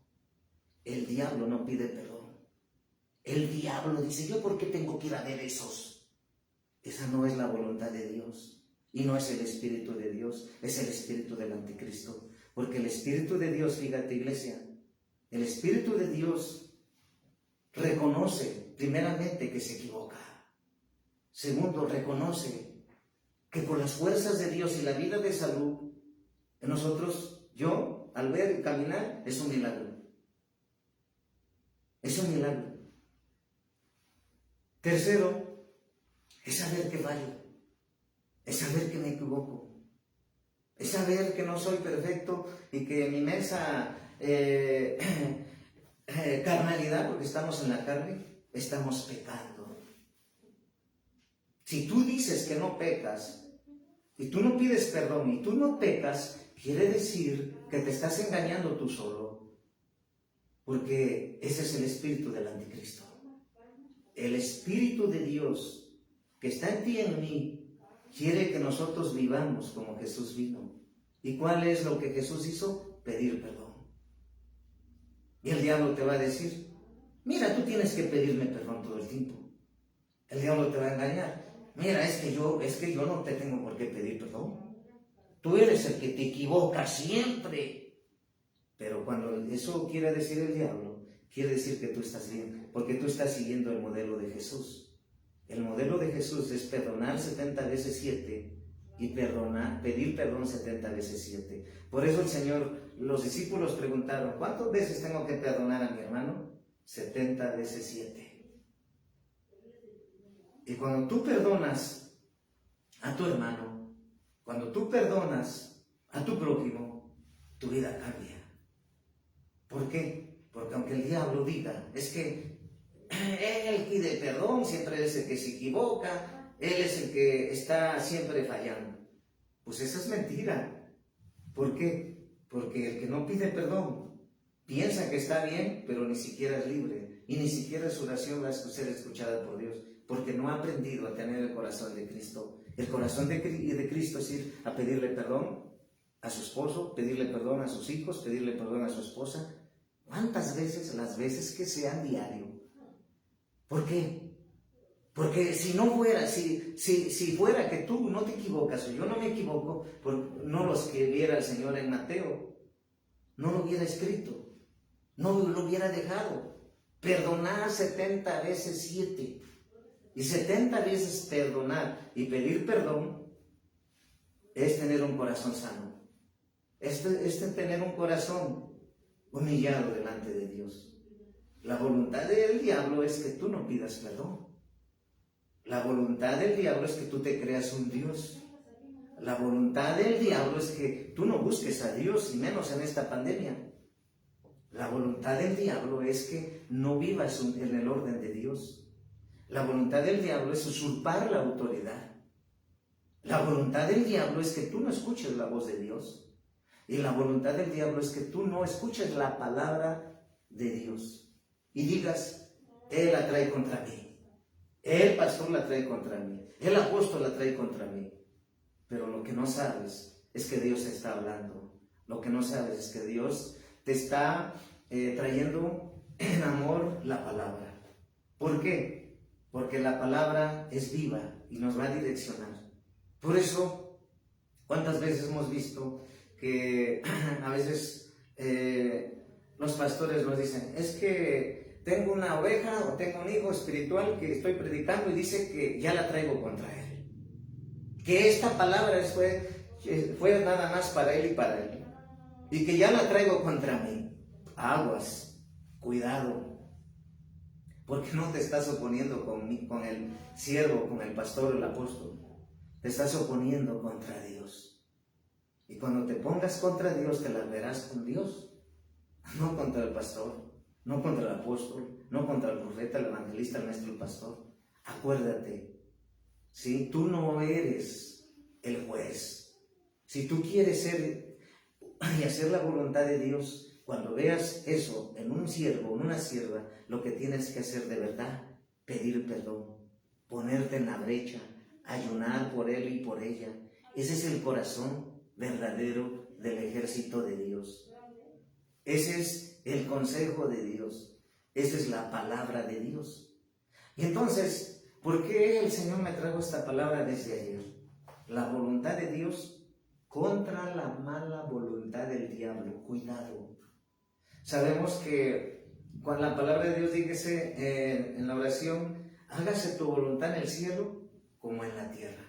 El diablo no pide perdón. El diablo dice, ¿yo por qué tengo que ir a ver esos? Esa no es la voluntad de Dios. Y no es el Espíritu de Dios, es el Espíritu del Anticristo. Porque el Espíritu de Dios, fíjate iglesia, el Espíritu de Dios reconoce primeramente que se equivoca. Segundo, reconoce que por las fuerzas de Dios y la vida de salud, en nosotros, yo, al ver y caminar, es un milagro. Es un milagro. Tercero, es saber que fallo, es saber que me equivoco, es saber que no soy perfecto y que en mi inmensa carnalidad, porque estamos en la carne, estamos pecando. Si tú dices que no pecas y tú no pides perdón y tú no pecas, quiere decir que te estás engañando tú solo, porque ese es el espíritu del anticristo. El Espíritu de Dios que está en ti y en mí quiere que nosotros vivamos como Jesús vino. ¿Y cuál es lo que Jesús hizo? Pedir perdón. Y el diablo te va a decir, mira, tú tienes que pedirme perdón todo el tiempo. El diablo te va a engañar. Mira, es que yo no te tengo por qué pedir perdón. Tú eres el que te equivoca siempre. Pero cuando eso quiere decir el diablo, quiere decir que tú estás bien, porque tú estás siguiendo el modelo de Jesús. El modelo de Jesús es perdonar 70 veces 7 y pedir perdón 70 veces 7. Por eso el Señor, los discípulos preguntaron, ¿cuántas veces tengo que perdonar a mi hermano? 70 veces 7. Y cuando tú perdonas a tu hermano, cuando tú perdonas a tu prójimo, tu vida cambia. ¿Por qué? Porque aunque el diablo diga, es que él pide perdón, siempre es el que se equivoca, él es el que está siempre fallando. Pues esa es mentira. ¿Por qué? Porque el que no pide perdón piensa que está bien, pero ni siquiera es libre. Y ni siquiera su oración va a ser escuchada por Dios, porque no ha aprendido a tener el corazón de Cristo. El corazón de Cristo es ir a pedirle perdón a su esposo, pedirle perdón a sus hijos, pedirle perdón a su esposa. ¿Cuántas veces? Las veces que sean diario. ¿Por qué? Porque si no fuera, si fuera que tú no te equivocas o yo no me equivoco, no lo escribiera el Señor en Mateo, no lo hubiera escrito, no lo hubiera dejado. Perdonar 70 veces 7. Y 70 veces perdonar y pedir perdón es tener un corazón sano. Es tener un corazón humillado delante de Dios. La voluntad del diablo es que tú no pidas perdón. La voluntad del diablo es que tú te creas un Dios. La voluntad del diablo es que tú no busques a Dios, y menos en esta pandemia. La voluntad del diablo es que no vivas en el orden de Dios. La voluntad del diablo es usurpar la autoridad. La voluntad del diablo es que tú no escuches la voz de Dios. Y la voluntad del diablo es que tú no escuches la palabra de Dios. Y digas, él la trae contra mí. El pastor la trae contra mí. El apóstol la trae contra mí. Pero lo que no sabes es que Dios te está hablando. Lo que no sabes es que Dios te está trayendo en amor la palabra. ¿Por qué? Porque la palabra es viva y nos va a direccionar. Por eso, ¿cuántas veces hemos visto que a veces los pastores nos dicen, es que tengo una oveja o tengo un hijo espiritual que estoy predicando y dice que ya la traigo contra él? Que esta palabra fue nada más para él y para él. Y que ya la traigo contra mí. Aguas, cuidado. Porque no te estás oponiendo con el siervo, con el pastor o el apóstol. Te estás oponiendo contra Dios. Y cuando te pongas contra Dios, te las verás con Dios. No contra el pastor, no contra el apóstol, no contra el profeta, el evangelista, el maestro, el pastor. Acuérdate, ¿sí? Tú no eres el juez. Si tú quieres ser y hacer la voluntad de Dios, cuando veas eso en un siervo, en una sierva, lo que tienes que hacer de verdad, pedir perdón, ponerte en la brecha, ayunar por él y por ella. Ese es el corazón verdadero del ejército de Dios. Ese es el consejo de Dios. Esa es la palabra de Dios. Y entonces, ¿por qué el Señor me trajo esta palabra desde ayer? La voluntad de Dios contra la mala voluntad del diablo. Cuidado. Sabemos que cuando la palabra de Dios dígase en la oración, hágase tu voluntad en el cielo como en la tierra.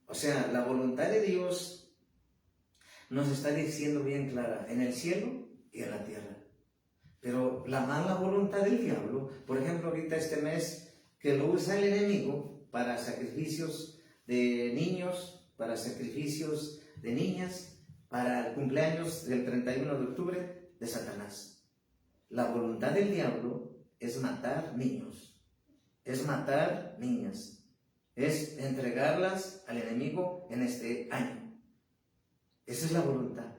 O sea, la voluntad de Dios nos está diciendo bien clara, en el cielo y en la tierra. Pero la mala voluntad del diablo, por ejemplo, ahorita este mes, que lo usa el enemigo para sacrificios de niños, para sacrificios de niñas, para el cumpleaños del 31 de octubre de Satanás. La voluntad del diablo es matar niños, es matar niñas, es entregarlas al enemigo en este año. Esa es la voluntad,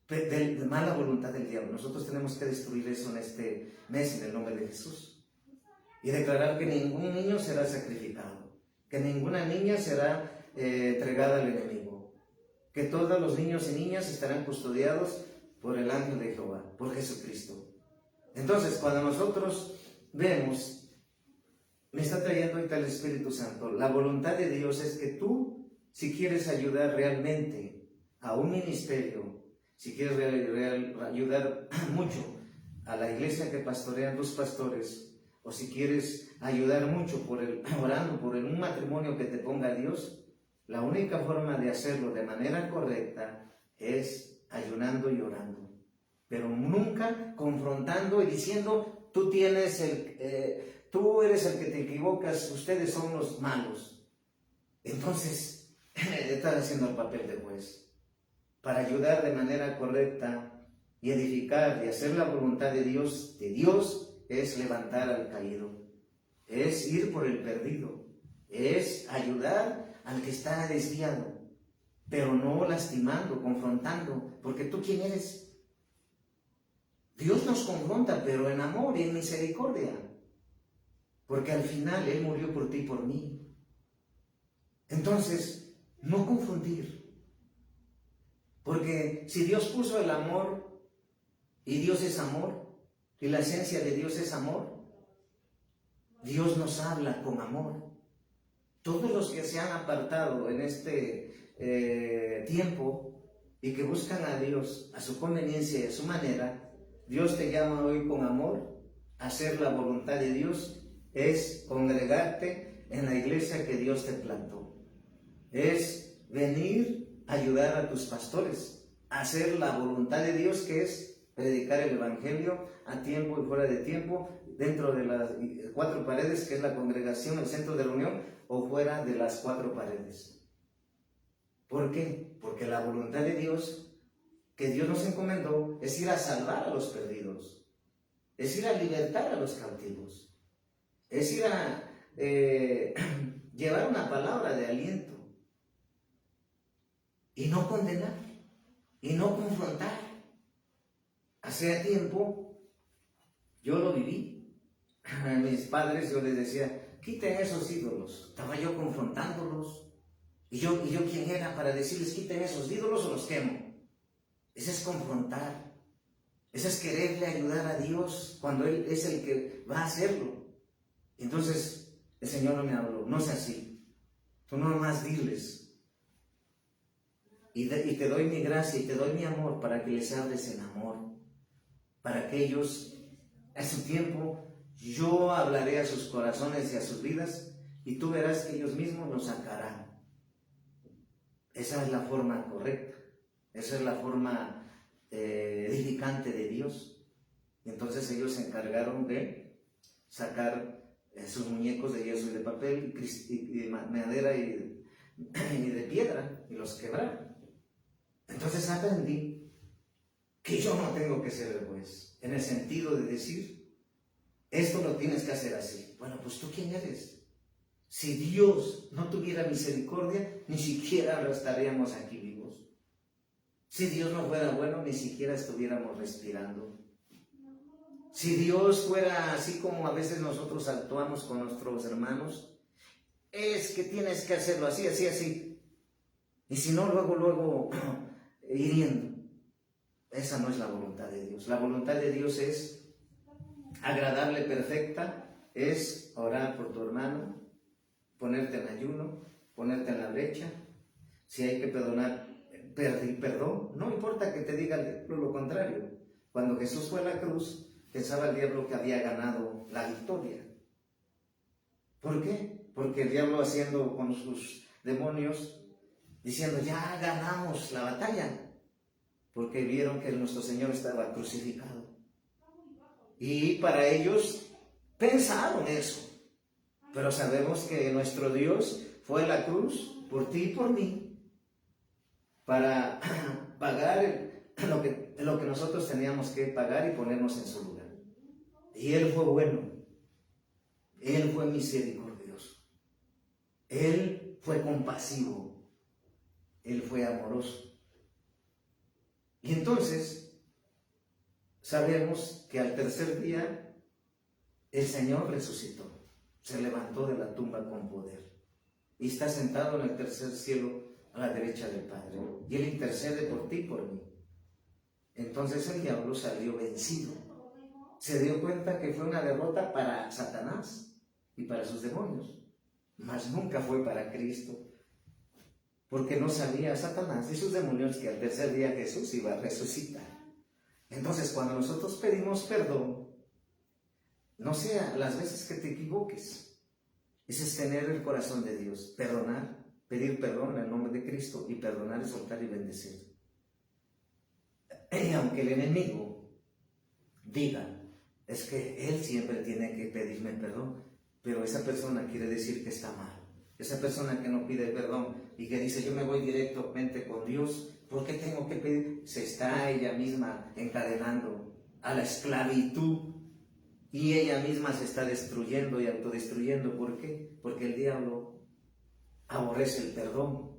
de mala voluntad del diablo. Nosotros tenemos que destruir eso en este mes en el nombre de Jesús y declarar que ningún niño será sacrificado, que ninguna niña será entregada al enemigo, que todos los niños y niñas estarán custodiados por el ángel de Jehová, por Jesucristo. Entonces, cuando nosotros vemos, me está trayendo ahorita el Espíritu Santo, la voluntad de Dios es que tú, si quieres ayudar realmente a un ministerio, si quieres ayudar mucho a la iglesia que pastorean tus pastores, o si quieres ayudar mucho orando por un matrimonio que te ponga Dios, la única forma de hacerlo de manera correcta es ayunando y orando, pero nunca confrontando y diciendo, tú eres el que te equivocas, ustedes son los malos. Entonces, estás haciendo el papel de juez. Para ayudar de manera correcta y edificar y hacer la voluntad de Dios es levantar al caído, es ir por el perdido, es ayudar al que está desviado, pero no lastimando, confrontando, porque ¿tú quién eres? Dios nos confronta, pero en amor y en misericordia, porque al final Él murió por ti y por mí. Entonces, no confundir, porque si Dios puso el amor, y Dios es amor, y la esencia de Dios es amor, Dios nos habla con amor. Todos los que se han apartado en este tiempo y que buscan a Dios a su conveniencia y a su manera, Dios te llama hoy con amor a hacer la voluntad de Dios, es congregarte en la iglesia que Dios te plantó, es venir a ayudar a tus pastores, a hacer la voluntad de Dios, que es predicar el evangelio a tiempo y fuera de tiempo, dentro de las 4 paredes que es la congregación, el centro de reunión, o fuera de las 4 paredes. ¿Por qué? Porque la voluntad de Dios que Dios nos encomendó es ir a salvar a los perdidos, es ir a libertar a los cautivos, es ir a llevar una palabra de aliento y no condenar y no confrontar. Hace tiempo yo lo viví. A mis padres yo les decía, quiten esos ídolos. Estaba yo confrontándolos. ¿Y yo quién era para decirles quiten esos ídolos o los quemo? Ese es confrontar. Ese es quererle ayudar a Dios cuando Él es el que va a hacerlo. Entonces el Señor no me habló, no es así. Tú nomás diles. Y te doy mi gracia y te doy mi amor para que les hables en amor. Para que ellos, a su tiempo, yo hablaré a sus corazones y a sus vidas y tú verás que ellos mismos nos sacarán. Esa es la forma correcta. Esa es la forma edificante de Dios. Entonces ellos se encargaron de sacar sus muñecos de yeso y de papel y de madera y de piedra y los quebraron. Entonces aprendí que yo no tengo que ser el juez, en el sentido de decir, esto lo tienes que hacer así. Bueno, pues ¿tú quién eres? Si Dios no tuviera misericordia, ni siquiera ahora estaríamos aquí vivos. Si Dios no fuera bueno, ni siquiera estuviéramos respirando. Si Dios fuera así como a veces nosotros actuamos con nuestros hermanos, es que tienes que hacerlo así, así, así. Y si no, luego, hiriendo. Esa no es la voluntad de Dios. La voluntad de Dios es agradable, perfecta, es orar por tu hermano, ponerte en ayuno, ponerte en la brecha. Si hay que perdonar, pedir perdón. No importa que te diga lo contrario. Cuando Jesús fue a la cruz, pensaba el diablo que había ganado la victoria. ¿Por qué? Porque el diablo haciendo con sus demonios, diciendo, ya ganamos la batalla. Porque vieron que nuestro Señor estaba crucificado. Y para ellos pensaron eso. Pero sabemos que nuestro Dios fue a la cruz por ti y por mí para pagar lo que nosotros teníamos que pagar y ponernos en su lugar. Y Él fue bueno. Él fue misericordioso. Él fue compasivo. Él fue amoroso. Y entonces sabemos que al tercer día el Señor resucitó, se levantó de la tumba con poder y está sentado en el tercer cielo a la derecha del Padre. Y Él intercede por ti y por mí. Entonces el diablo salió vencido. Se dio cuenta que fue una derrota para Satanás y para sus demonios, mas nunca fue para Cristo. Porque no sabía Satanás y sus demonios que al tercer día Jesús iba a resucitar. Entonces, cuando nosotros pedimos perdón, no sea las veces que te equivoques, ese es tener el corazón de Dios, perdonar, pedir perdón en el nombre de Cristo y perdonar, soltar y bendecir. Y aunque el enemigo diga, es que él siempre tiene que pedirme perdón, pero esa persona quiere decir que está mal. Esa persona que no pide perdón y que dice yo me voy directamente con Dios, ¿por qué tengo que pedir? Se está ella misma encadenando a la esclavitud y ella misma se está destruyendo y autodestruyendo. ¿Por qué? Porque el diablo aborrece el perdón,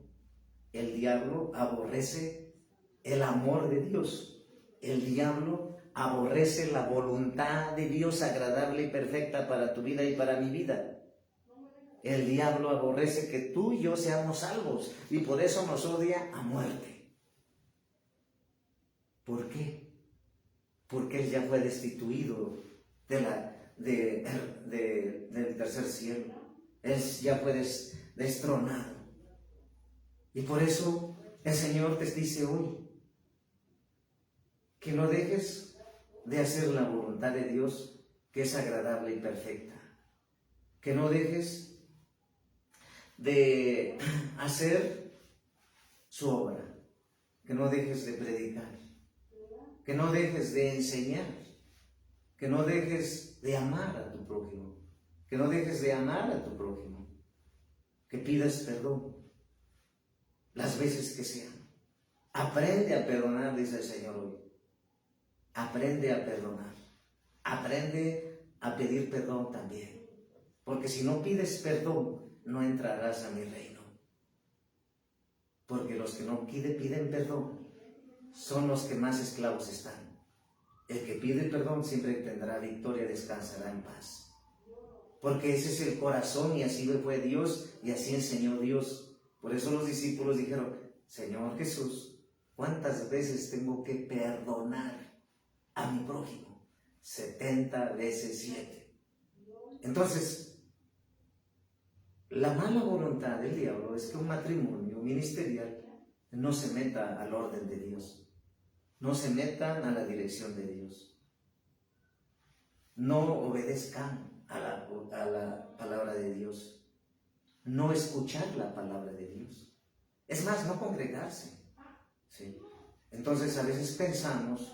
el diablo aborrece el amor de Dios, el diablo aborrece la voluntad de Dios agradable y perfecta para tu vida y para mi vida. El diablo aborrece que tú y yo seamos salvos y por eso nos odia a muerte. ¿Por qué? Porque él ya fue destituido del tercer cielo. Él ya fue destronado. Y por eso el Señor te dice hoy que no dejes de hacer la voluntad de Dios, que es agradable y perfecta. Que no dejes de hacer su obra, que no dejes de predicar, que no dejes de enseñar, que no dejes de amar a tu prójimo, que no dejes de amar a tu prójimo, que pidas perdón las veces que sean, Aprende a perdonar, dice el Señor hoy. Aprende a perdonar. Aprende a pedir perdón también. Porque si no pides perdón, no entrarás a mi reino. Porque los que no piden perdón son los que más esclavos están. El que pide perdón siempre tendrá victoria, descansará en paz. Porque ese es el corazón y así fue Dios y así enseñó Dios. Por eso los discípulos dijeron, Señor Jesús, ¿cuántas veces tengo que perdonar a mi prójimo? 70 veces 7. Entonces, la mala voluntad del diablo es que un matrimonio ministerial no se meta al orden de Dios, no se metan a la dirección de Dios, no obedezcan a la palabra de Dios, no escuchar la palabra de Dios, es más, no congregarse, ¿sí? Entonces a veces pensamos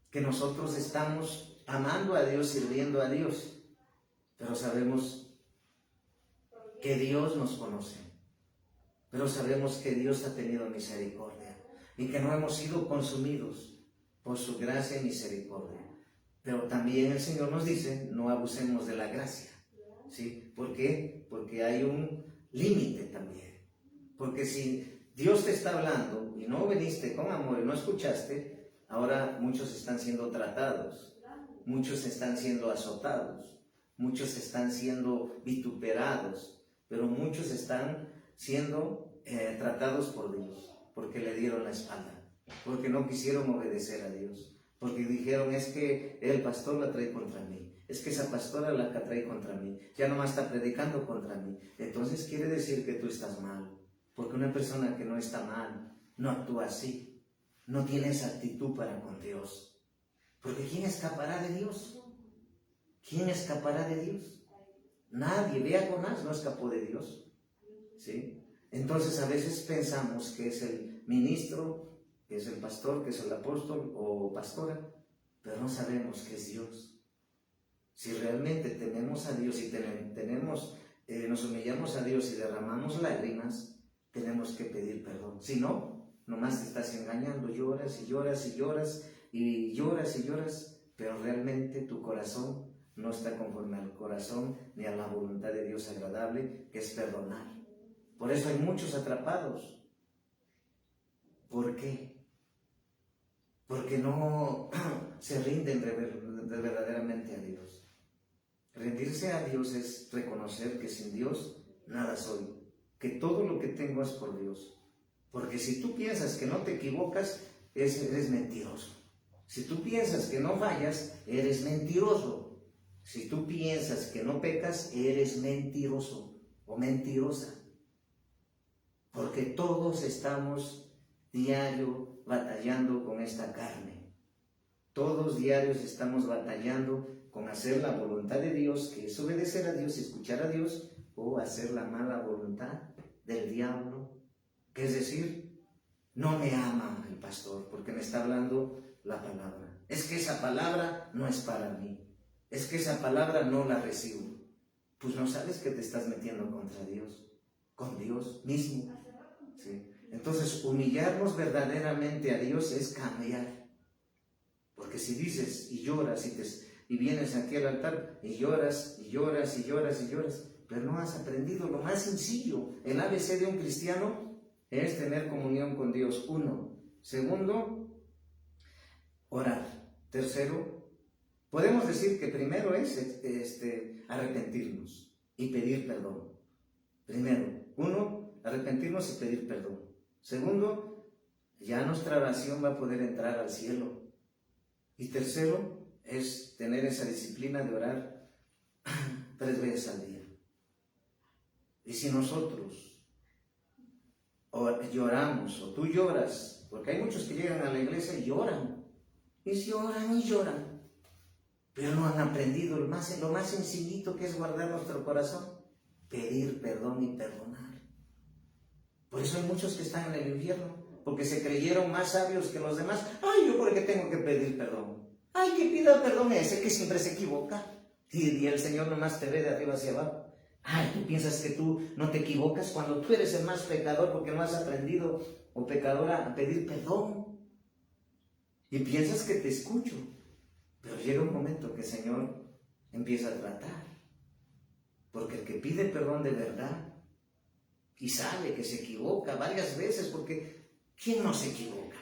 que nosotros estamos amando a Dios, sirviendo a Dios, pero sabemos que Dios nos conoce, pero sabemos que Dios ha tenido misericordia y que no hemos sido consumidos por su gracia y misericordia. Pero también el Señor nos dice, no abusemos de la gracia, ¿sí? ¿Por qué? Porque hay un límite también. Porque si Dios te está hablando y no viniste con amor y no escuchaste, ahora muchos están siendo tratados, muchos están siendo azotados, muchos están siendo vituperados, pero muchos están siendo tratados por Dios, porque le dieron la espalda, porque no quisieron obedecer a Dios. Porque dijeron, es que el pastor la trae contra mí, es que esa pastora la trae contra mí, ya nomás está predicando contra mí. Entonces quiere decir que tú estás mal, porque una persona que no está mal, no actúa así, no tiene esa actitud para con Dios. Porque ¿quién escapará de Dios? ¿Quién escapará de Dios? Nadie. Ve a Jonás, no escapó de Dios, ¿sí? Entonces a veces pensamos que es el ministro, que es el pastor, que es el apóstol o pastora, pero no sabemos que es Dios. Si realmente tememos a Dios y nos humillamos a Dios y derramamos lágrimas, tenemos que pedir perdón. Si no, nomás te estás engañando, lloras y lloras y lloras y lloras y lloras, pero realmente tu corazón no está conforme al corazón ni a la voluntad de Dios agradable, que es perdonar. Por eso hay muchos atrapados. ¿Por qué? Porque no se rinden verdaderamente a Dios. Rendirse a Dios es reconocer que sin Dios nada soy, que todo lo que tengo es por Dios. Porque si tú piensas que no te equivocas, eres mentiroso. Si tú piensas que no fallas, eres mentiroso. Si tú piensas que no pecas, eres mentiroso o mentirosa. Porque todos estamos diario batallando con esta carne. Todos diarios estamos batallando con hacer la voluntad de Dios, que es obedecer a Dios y escuchar a Dios, o hacer la mala voluntad del diablo, que es decir, no me ama el pastor porque me está hablando la palabra. Es que esa palabra no es para mí. Es que esa palabra no la recibo. Pues no sabes que te estás metiendo contra Dios, con Dios mismo, ¿sí? Entonces, humillarnos verdaderamente a Dios es cambiar. Porque si dices y lloras y vienes aquí al altar y lloras y lloras y lloras y lloras, pero no has aprendido lo más sencillo. El ABC de un cristiano es tener comunión con Dios. 1. Segundo, orar. Tercero, podemos decir que primero es arrepentirnos y pedir perdón. Primero, 1, arrepentirnos y pedir perdón. Segundo, ya nuestra oración va a poder entrar al cielo. Y tercero, es tener esa disciplina de orar 3 veces al día. Y si nosotros lloramos, o tú lloras, porque hay muchos que llegan a la iglesia y lloran, pero no han aprendido lo más sencillito que es guardar nuestro corazón, pedir perdón y perdonar. Por eso hay muchos que están en el infierno, porque se creyeron más sabios que los demás. Ay, yo porque tengo que pedir perdón. Ay, que pida perdón ese que siempre se equivoca. Y el Señor nomás te ve de arriba hacia abajo. Ay, tú piensas que tú no te equivocas cuando tú eres el más pecador porque no has aprendido o pecadora a pedir perdón y piensas que te escucho, pero llega un momento que el Señor empieza a tratar, porque el que pide perdón de verdad y sabe que se equivoca varias veces, porque ¿quién no se equivoca?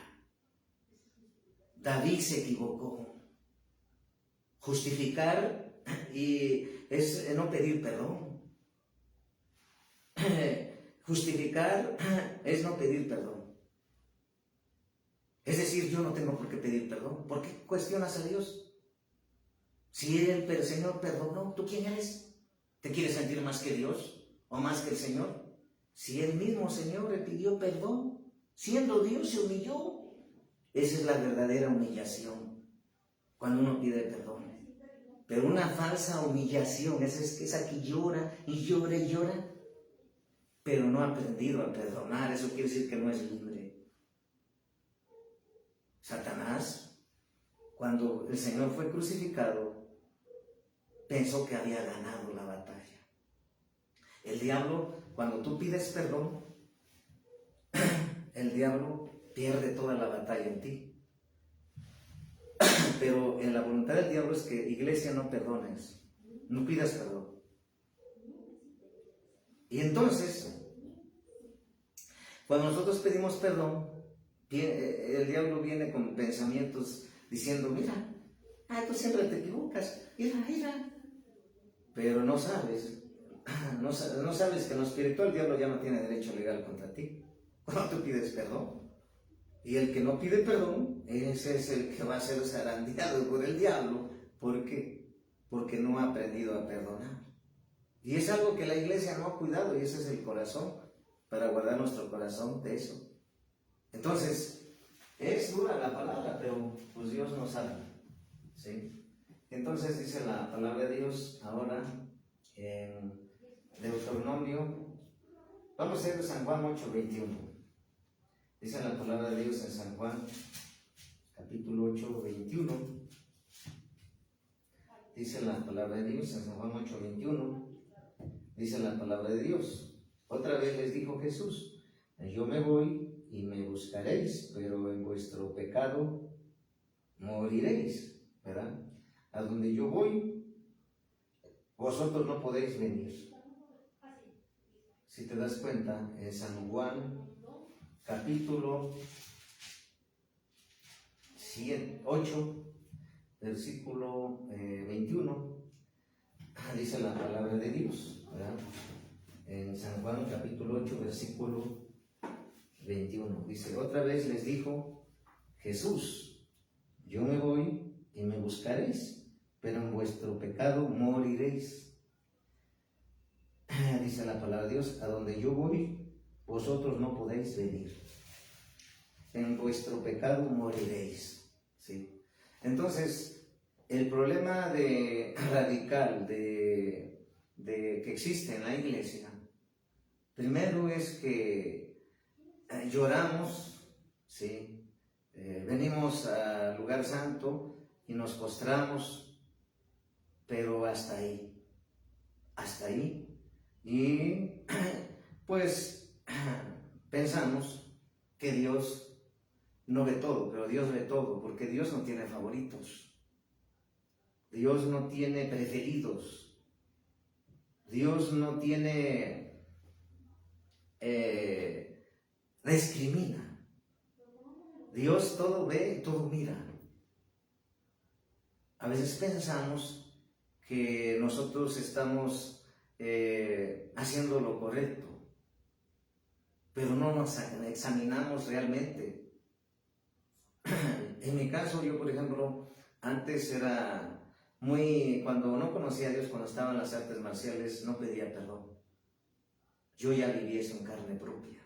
David se equivocó. Justificar y es no pedir perdón. Justificar es no pedir perdón. Es decir, yo no tengo por qué pedir perdón. ¿Por qué cuestionas a Dios? Si el Señor perdonó, ¿tú quién eres? ¿Te quieres sentir más que Dios o más que el Señor? Si el mismo Señor le pidió perdón, siendo Dios se humilló. Esa es la verdadera humillación, cuando uno pide perdón. Pero una falsa humillación, esa que llora y llora y llora, pero no ha aprendido a perdonar. Eso quiere decir que no es libre. Satanás, cuando el Señor fue crucificado, pensó que había ganado la batalla. El diablo, cuando tú pides perdón, el diablo pierde toda la batalla en ti. Pero en la voluntad del diablo es que, iglesia, no perdones, no pidas perdón. Y entonces, cuando nosotros pedimos perdón, el diablo viene con pensamientos diciendo, mira, tú siempre te equivocas, mira. Pero no sabes que en lo espiritual el diablo ya no tiene derecho legal contra ti cuando tú pides perdón. Y el que no pide perdón, ese es el que va a ser zarandeado por el diablo. ¿Por qué? Porque no ha aprendido a perdonar. Y es algo que la iglesia no ha cuidado, y ese es el corazón, para guardar nuestro corazón de eso. Entonces, es dura la palabra, pero pues Dios nos sabe, ¿sí? Entonces dice la palabra de Dios ahora en Deuteronomio, vamos a ir de San Juan 8:21. Dice la palabra de Dios en San Juan, capítulo 8:21. Dice la palabra de Dios en San Juan 8:21. Dice la palabra de Dios. Otra vez les dijo Jesús, yo me voy y me buscaréis, pero en vuestro pecado moriréis, ¿verdad? A donde yo voy, vosotros no podéis venir. Si te das cuenta, en San Juan, capítulo 8, versículo 21, dice la palabra de Dios, ¿verdad? En San Juan, capítulo 8, versículo 21, dice, otra vez les dijo Jesús, yo me voy y me buscaréis, pero en vuestro pecado moriréis. Dice la palabra de Dios, a donde yo voy, vosotros no podéis venir. En vuestro pecado moriréis. ¿Sí? Entonces, el problema radical que existe en la iglesia, primero es que lloramos, ¿sí? Venimos al lugar santo y nos postramos, pero hasta ahí. Y pues pensamos que Dios no ve todo, pero Dios ve todo, porque Dios no tiene favoritos, Dios no tiene preferidos, Dios no tiene, discrimina. Dios todo ve y todo mira. A veces pensamos que nosotros estamos haciendo lo correcto, pero no nos examinamos realmente. En mi caso, yo por ejemplo, antes era cuando no conocía a Dios, cuando estaba en las artes marciales, no pedía perdón. Yo ya viví eso en carne propia.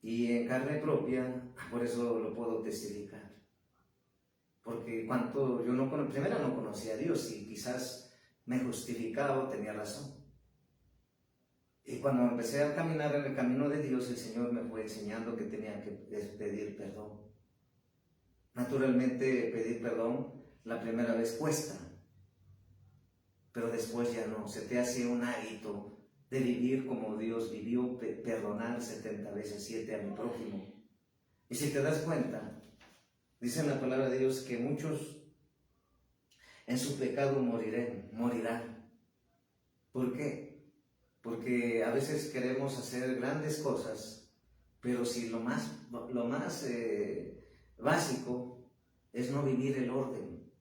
Y en carne propia, por eso lo puedo testificar. Porque primero no conocía a Dios y quizás me justificaba, tenía razón. Y cuando empecé a caminar en el camino de Dios, el Señor me fue enseñando que tenía que pedir perdón. Naturalmente, pedir perdón la primera vez cuesta, pero después ya no, se te hace un hábito de vivir como Dios vivió, perdonar 70 veces 7 a mi prójimo. Y si te das cuenta, dice en la palabra de Dios que muchos en su pecado morirán. ¿Por qué? Porque a veces queremos hacer grandes cosas, pero si lo más básico es no vivir el orden,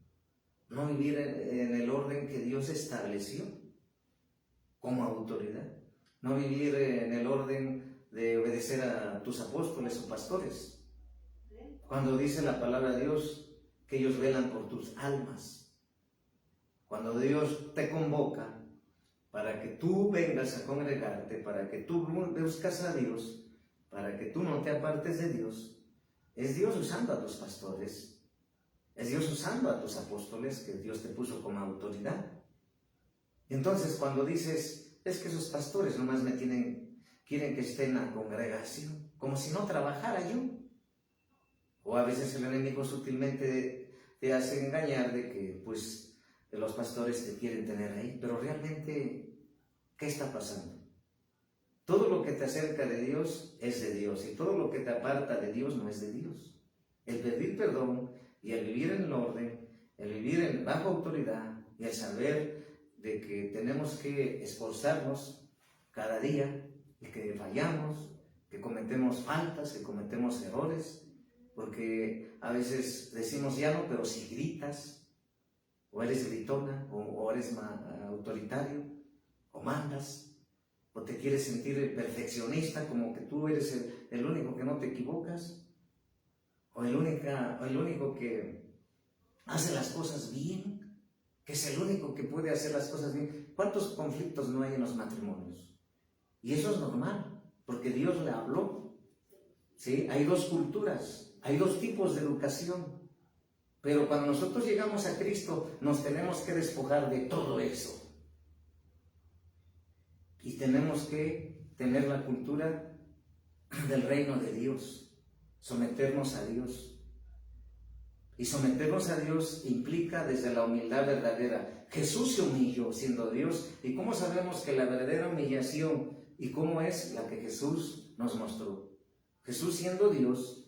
no vivir en el orden que Dios estableció como autoridad, no vivir en el orden de obedecer a tus apóstoles o pastores. Cuando dice la palabra de Dios que ellos velan por tus almas, cuando Dios te convoca para que tú vengas a congregarte, para que tú buscas a Dios, para que tú no te apartes de Dios, es Dios usando a tus pastores, es Dios usando a tus apóstoles que Dios te puso como autoridad. Entonces cuando dices, es que esos pastores nomás quieren que esté en la congregación, como si no trabajara yo. O a veces el enemigo sutilmente te hace engañar de que pues los pastores te quieren tener ahí, pero realmente, ¿qué está pasando? Todo lo que te acerca de Dios es de Dios, y todo lo que te aparta de Dios no es de Dios. El pedir perdón y el vivir en el orden, el vivir bajo autoridad y el saber de que tenemos que esforzarnos cada día y que fallamos, que cometemos faltas, que cometemos errores, porque a veces decimos ya no, pero si gritas, o eres gritona, o eres autoritario, o mandas, o te quieres sentir perfeccionista, como que tú eres el único que no te equivocas, o el único que hace las cosas bien, que es el único que puede hacer las cosas bien. ¿Cuántos conflictos no hay en los matrimonios? Y eso es normal, porque Dios le habló. ¿Sí? Hay dos culturas, hay dos tipos de educación. Pero cuando nosotros llegamos a Cristo, nos tenemos que despojar de todo eso. Y tenemos que tener la cultura del reino de Dios, someternos a Dios. Y someternos a Dios implica desde la humildad verdadera. Jesús se humilló siendo Dios. ¿Y cómo sabemos que la verdadera humillación y cómo es la que Jesús nos mostró? Jesús siendo Dios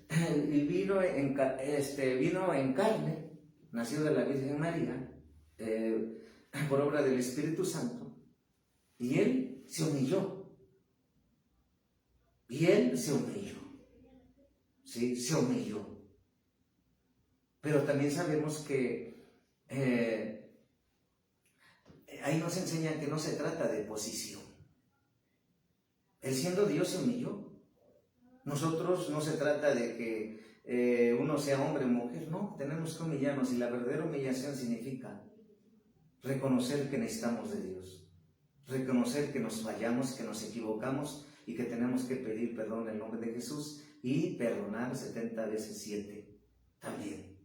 vino en carne, nació de la Virgen María, por obra del Espíritu Santo, y Él se humilló. Y Él se humilló. ¿Sí? Se humilló. Pero también sabemos que ahí nos enseñan que no se trata de posición. Él siendo Dios se humilló. Nosotros no se trata de que uno sea hombre o mujer, no, tenemos que humillarnos, y la verdadera humillación significa reconocer que necesitamos de Dios, reconocer que nos fallamos, que nos equivocamos y que tenemos que pedir perdón en el nombre de Jesús y perdonar 70 veces 7 también.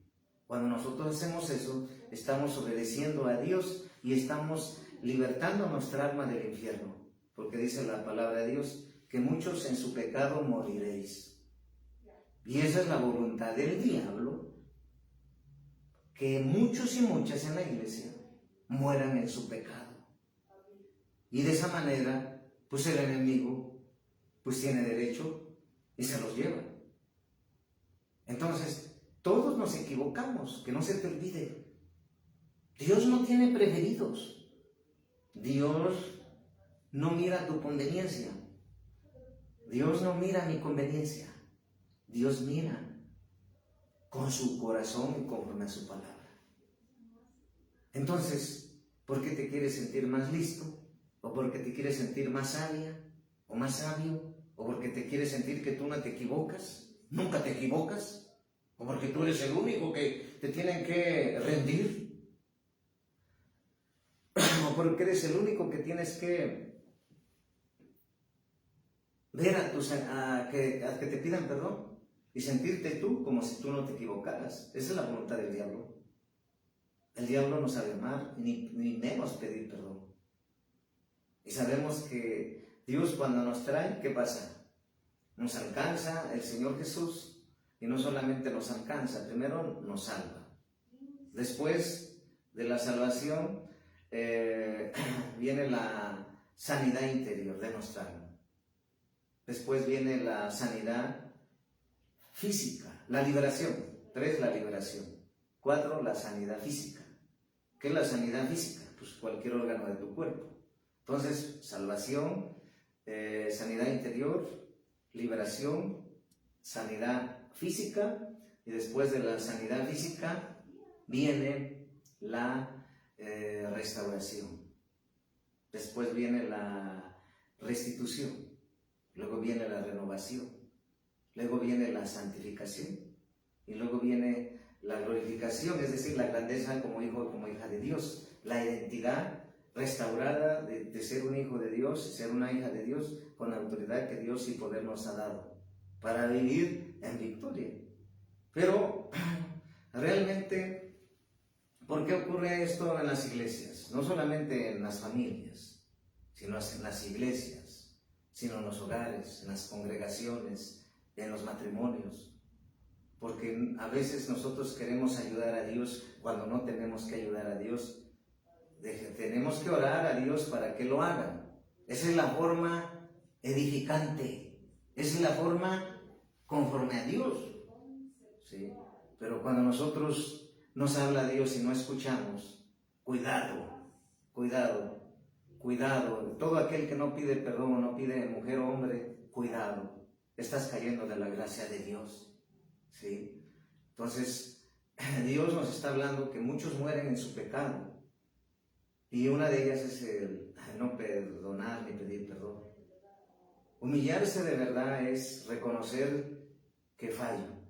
Cuando nosotros hacemos eso, estamos obedeciendo a Dios y estamos libertando nuestra alma del infierno, porque dice la palabra de Dios que muchos en su pecado moriréis. Y esa es la voluntad del diablo, que muchos y muchas en la iglesia mueran en su pecado. Y de esa manera, pues el enemigo pues tiene derecho y se los lleva. Entonces, todos nos equivocamos, que no se te olvide. Dios no tiene preferidos. Dios no mira tu conveniencia. Dios no mira mi conveniencia. Dios mira con su corazón y conforme a su palabra. Entonces, ¿por qué te quieres sentir más listo? ¿O porque te quieres sentir más sabia o más sabio? ¿O porque te quieres sentir que tú no te equivocas? ¿Nunca te equivocas? ¿O porque tú eres el único que te tienen que rendir? ¿O porque eres el único que tienes que ver a que te pidan perdón y sentirte tú como si tú no te equivocaras? Esa es la voluntad del diablo. El diablo no sabe amar, ni menos pedir perdón. Y sabemos que Dios cuando nos trae, ¿qué pasa? Nos alcanza el Señor Jesús. Y no solamente nos alcanza, primero nos salva. Después de la salvación, viene la sanidad interior de nuestra alma. Después viene la sanidad física, la liberación. 3, la liberación. 4, la sanidad física. ¿Qué es la sanidad física? Pues cualquier órgano de tu cuerpo. Entonces, salvación, sanidad interior, liberación, sanidad física, y después de la sanidad física viene la restauración. Después viene la restitución, luego viene la renovación, luego viene la santificación y luego viene la glorificación, es decir, la grandeza como hijo o como hija de Dios, la identidad restaurada de ser un hijo de Dios, ser una hija de Dios con la autoridad que Dios y poder nos ha dado para vivir en victoria. Pero realmente, ¿por qué ocurre esto en las iglesias? No solamente en las familias, sino en las iglesias, sino en los hogares, en las congregaciones, en los matrimonios. Porque a veces nosotros queremos ayudar a Dios cuando no tenemos que ayudar a Dios. Tenemos que orar a Dios para que lo haga. Esa es la forma edificante. Esa es la forma conforme a Dios. ¿Sí? Pero cuando nosotros nos habla Dios y no escuchamos, cuidado, cuidado, cuidado. Todo aquel que no pide perdón, no pide mujer o hombre, cuidado. Estás cayendo de la gracia de Dios. ¿Sí? Entonces, Dios nos está hablando que muchos mueren en su pecado. Y una de ellas es el no perdonar ni pedir perdón. Humillarse de verdad es reconocer que fallo.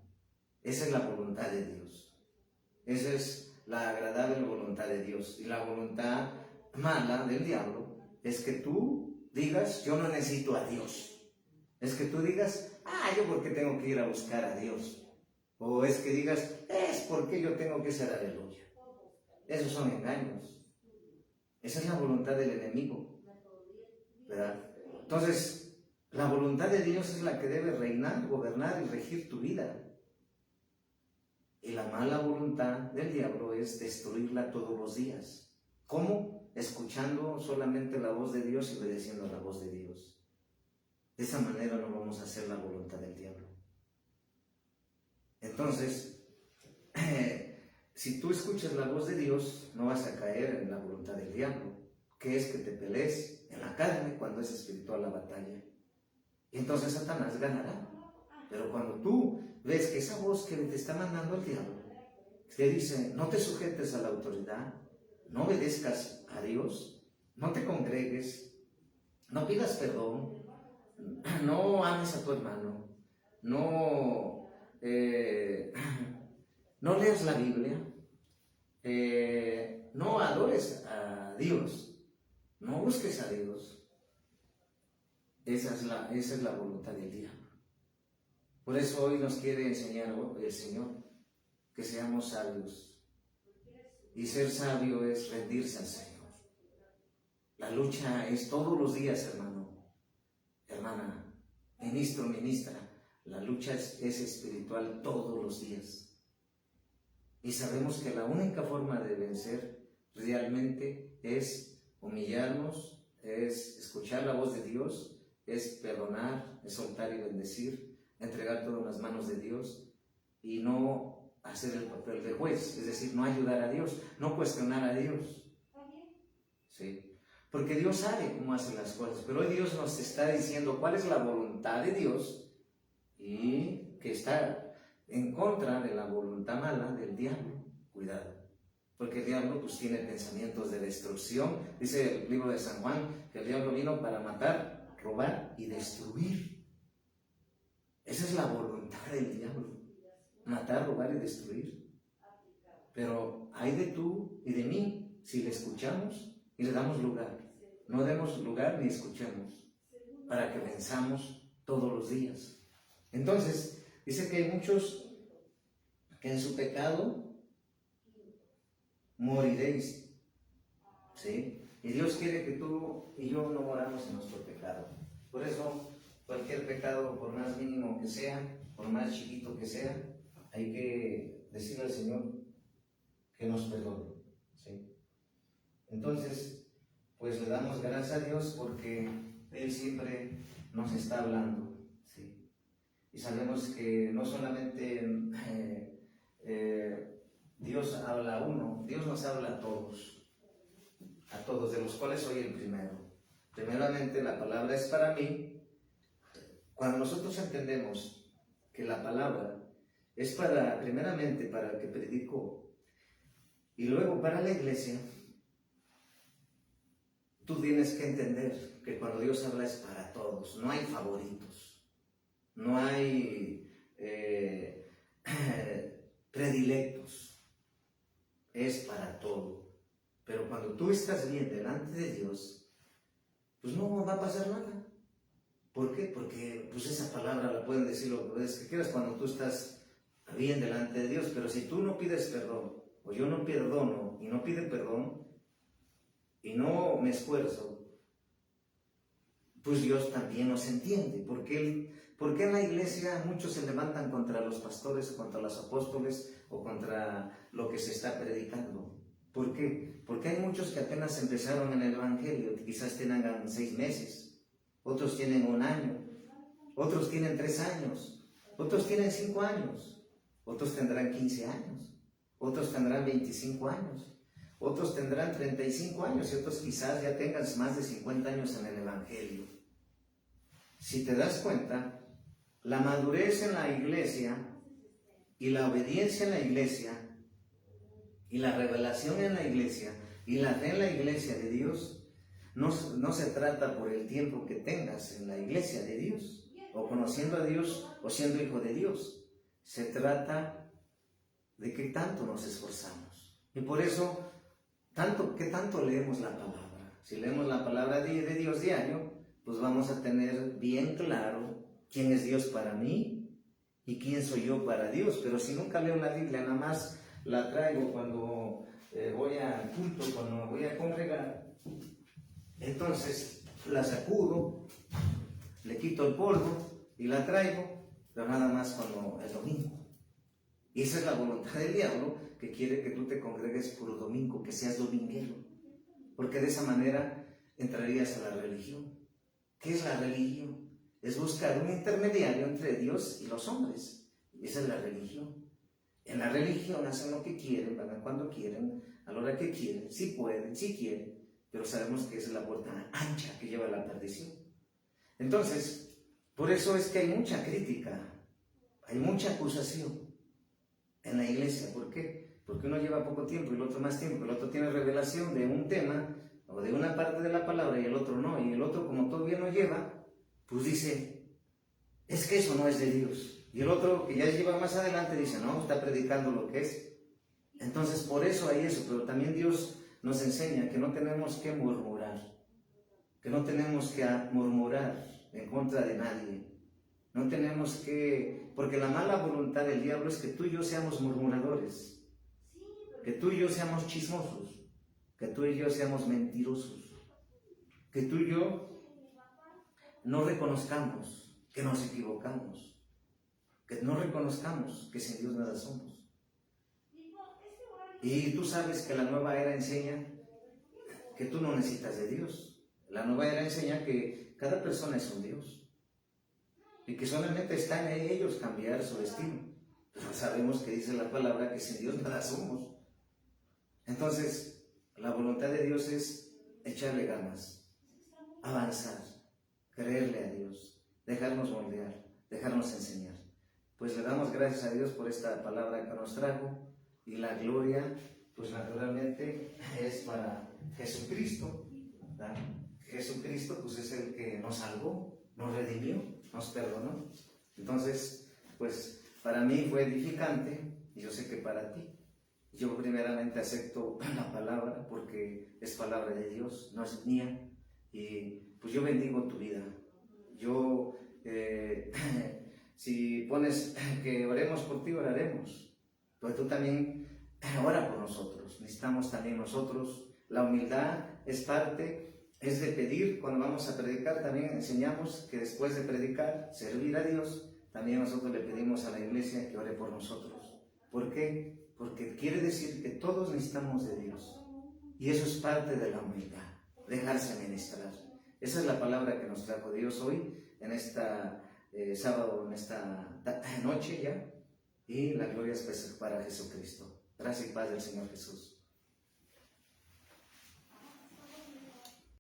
Esa es la voluntad de Dios. Esa es la agradable voluntad de Dios. Y la voluntad mala del diablo es que tú digas, yo no necesito a Dios. Es que tú digas, yo porque tengo que ir a buscar a Dios. O es que digas, es porque yo tengo que ser aleluya. Esos son engaños. Esa es la voluntad del enemigo, ¿verdad? Entonces, la voluntad de Dios es la que debe reinar, gobernar y regir tu vida. Y la mala voluntad del diablo es destruirla todos los días. ¿Cómo? Escuchando solamente la voz de Dios y obedeciendo la voz de Dios. De esa manera no vamos a hacer la voluntad del diablo. Entonces, si tú escuchas la voz de Dios, no vas a caer en la voluntad del diablo, que es que te pelees en la carne cuando es espiritual la batalla. Y entonces Satanás ganará. Pero cuando tú ves que esa voz que te está mandando el diablo, te dice, no te sujetes a la autoridad, no obedezcas a Dios, no te congregues, no pidas perdón, no ames a tu hermano, no leas la Biblia, no adores a Dios, no busques a Dios. Esa es la voluntad del diablo. Por eso hoy nos quiere enseñar el Señor que seamos sabios. Y ser sabio es rendirse al Señor. La lucha es todos los días, hermano, hermana, ministro, ministra. La lucha es espiritual todos los días. Y sabemos que la única forma de vencer realmente es humillarnos, es escuchar la voz de Dios, es perdonar, es soltar y bendecir, entregar todo en las manos de Dios y no hacer el papel de juez, es decir, no ayudar a Dios, no cuestionar a Dios. ¿Sí? Porque Dios sabe cómo hace las cosas, pero hoy Dios nos está diciendo cuál es la voluntad de Dios y que está en contra de la voluntad mala del diablo. Cuidado, porque el diablo pues tiene pensamientos de destrucción. Dice el libro de San Juan que el diablo vino para matar, robar y destruir. Esa es la voluntad del diablo, matar, robar y destruir. Pero hay de tú y de mí si le escuchamos y le damos lugar. No demos lugar ni escuchemos para que venzamos todos los días. Entonces, dice que hay muchos que en su pecado moriréis. ¿Sí? Y Dios quiere que tú y yo no moramos en nuestro pecado. Por eso, cualquier pecado, por más mínimo que sea, por más chiquito que sea, hay que decirle al Señor que nos perdone. ¿Sí? Entonces, pues le damos gracias a Dios porque Él siempre nos está hablando, ¿sí? Y sabemos que no solamente Dios habla a uno, Dios nos habla a todos, de los cuales soy el primero. Primeramente, la palabra es para mí. Cuando nosotros entendemos que la palabra es primeramente para el que predico y luego para la iglesia, tú tienes que entender que cuando Dios habla es para todos, no hay favoritos, no hay predilectos, es para todo. Pero cuando tú estás bien delante de Dios, pues no va a pasar nada. ¿Por qué? Porque pues esa palabra la pueden decir lo que quieras cuando tú estás bien delante de Dios, pero si tú no pides perdón, o yo no perdono y no pide perdón, y no me esfuerzo, pues Dios también nos entiende. ¿Por qué en la iglesia muchos se levantan contra los pastores, contra los apóstoles o contra lo que se está predicando? ¿Por qué? Porque hay muchos que apenas empezaron en el evangelio, quizás tengan 6 meses, otros tienen 1 año, otros tienen 3 años, otros tienen 5 años, otros tendrán 15 años, otros tendrán 25 años. Otros tendrán 35 años y otros quizás ya tengan más de 50 años en el Evangelio. Si te das cuenta, la madurez en la iglesia y la obediencia en la iglesia y la revelación en la iglesia y la fe en la iglesia de Dios no se trata por el tiempo que tengas en la iglesia de Dios o conociendo a Dios o siendo hijo de Dios. Se trata de qué tanto nos esforzamos. Y por eso, ¿qué tanto leemos la palabra? Si leemos la palabra de Dios diario, pues vamos a tener bien claro quién es Dios para mí y quién soy yo para Dios. Pero si nunca leo la Biblia, nada más la traigo cuando voy al culto, cuando voy a congregar, entonces la sacudo, le quito el polvo y la traigo, pero nada más cuando es domingo. Y esa es la voluntad del diablo, que quiere que tú te congregues por domingo, que seas dominguero, porque de esa manera entrarías a la religión. ¿Qué es la religión? Es buscar un intermediario entre Dios y los hombres. Esa es la religión. En la religión hacen lo que quieren, van cuando quieren, a la hora que quieren, si pueden, si quieren, pero sabemos que esa es la puerta ancha que lleva a la perdición. Entonces, por eso es que hay mucha crítica, hay mucha acusación en la iglesia. ¿Por qué? Porque uno lleva poco tiempo y el otro más tiempo, el otro tiene revelación de un tema o de una parte de la palabra y el otro no, y el otro, como todavía no lleva, pues dice, es que eso no es de Dios. Y el otro que ya lleva más adelante dice, no, está predicando lo que es. Entonces por eso hay eso, pero también Dios nos enseña que no tenemos que murmurar, que no tenemos que murmurar en contra de nadie. No tenemos que, porque la mala voluntad del diablo es que tú y yo seamos murmuradores, que tú y yo seamos chismosos, que tú y yo seamos mentirosos, que tú y yo no reconozcamos que nos equivocamos, que no reconozcamos que sin Dios nada somos. Y tú sabes que la nueva era enseña que tú no necesitas de Dios. La nueva era enseña que cada persona es un Dios y que solamente está en ellos cambiar su destino. Pero sabemos que dice la palabra que sin Dios nada somos. Entonces, la voluntad de Dios es echarle ganas, avanzar, creerle a Dios, dejarnos moldear, dejarnos enseñar. Pues le damos gracias a Dios por esta palabra que nos trajo, y la gloria, pues naturalmente, es para Jesucristo, ¿verdad? Jesucristo, pues es el que nos salvó, nos redimió, nos perdonó. Entonces, pues para mí fue edificante, y yo sé que para ti. Yo primeramente acepto la palabra porque es palabra de Dios, no es mía, y pues yo bendigo tu vida. Yo, si pones que oremos por ti, oraremos. Pero tú también ora por nosotros. Necesitamos también nosotros. La humildad es parte, es de pedir. Cuando vamos a predicar también enseñamos que después de predicar, servir a Dios, también nosotros le pedimos a la iglesia que ore por nosotros. ¿Por qué? Porque quiere decir que todos necesitamos de Dios. Y eso es parte de la humildad, dejarse ministrar. Esa es la palabra que nos trajo Dios hoy, en esta sábado, en esta noche ya. Y la gloria es para Jesucristo. Gracias y paz del Señor Jesús.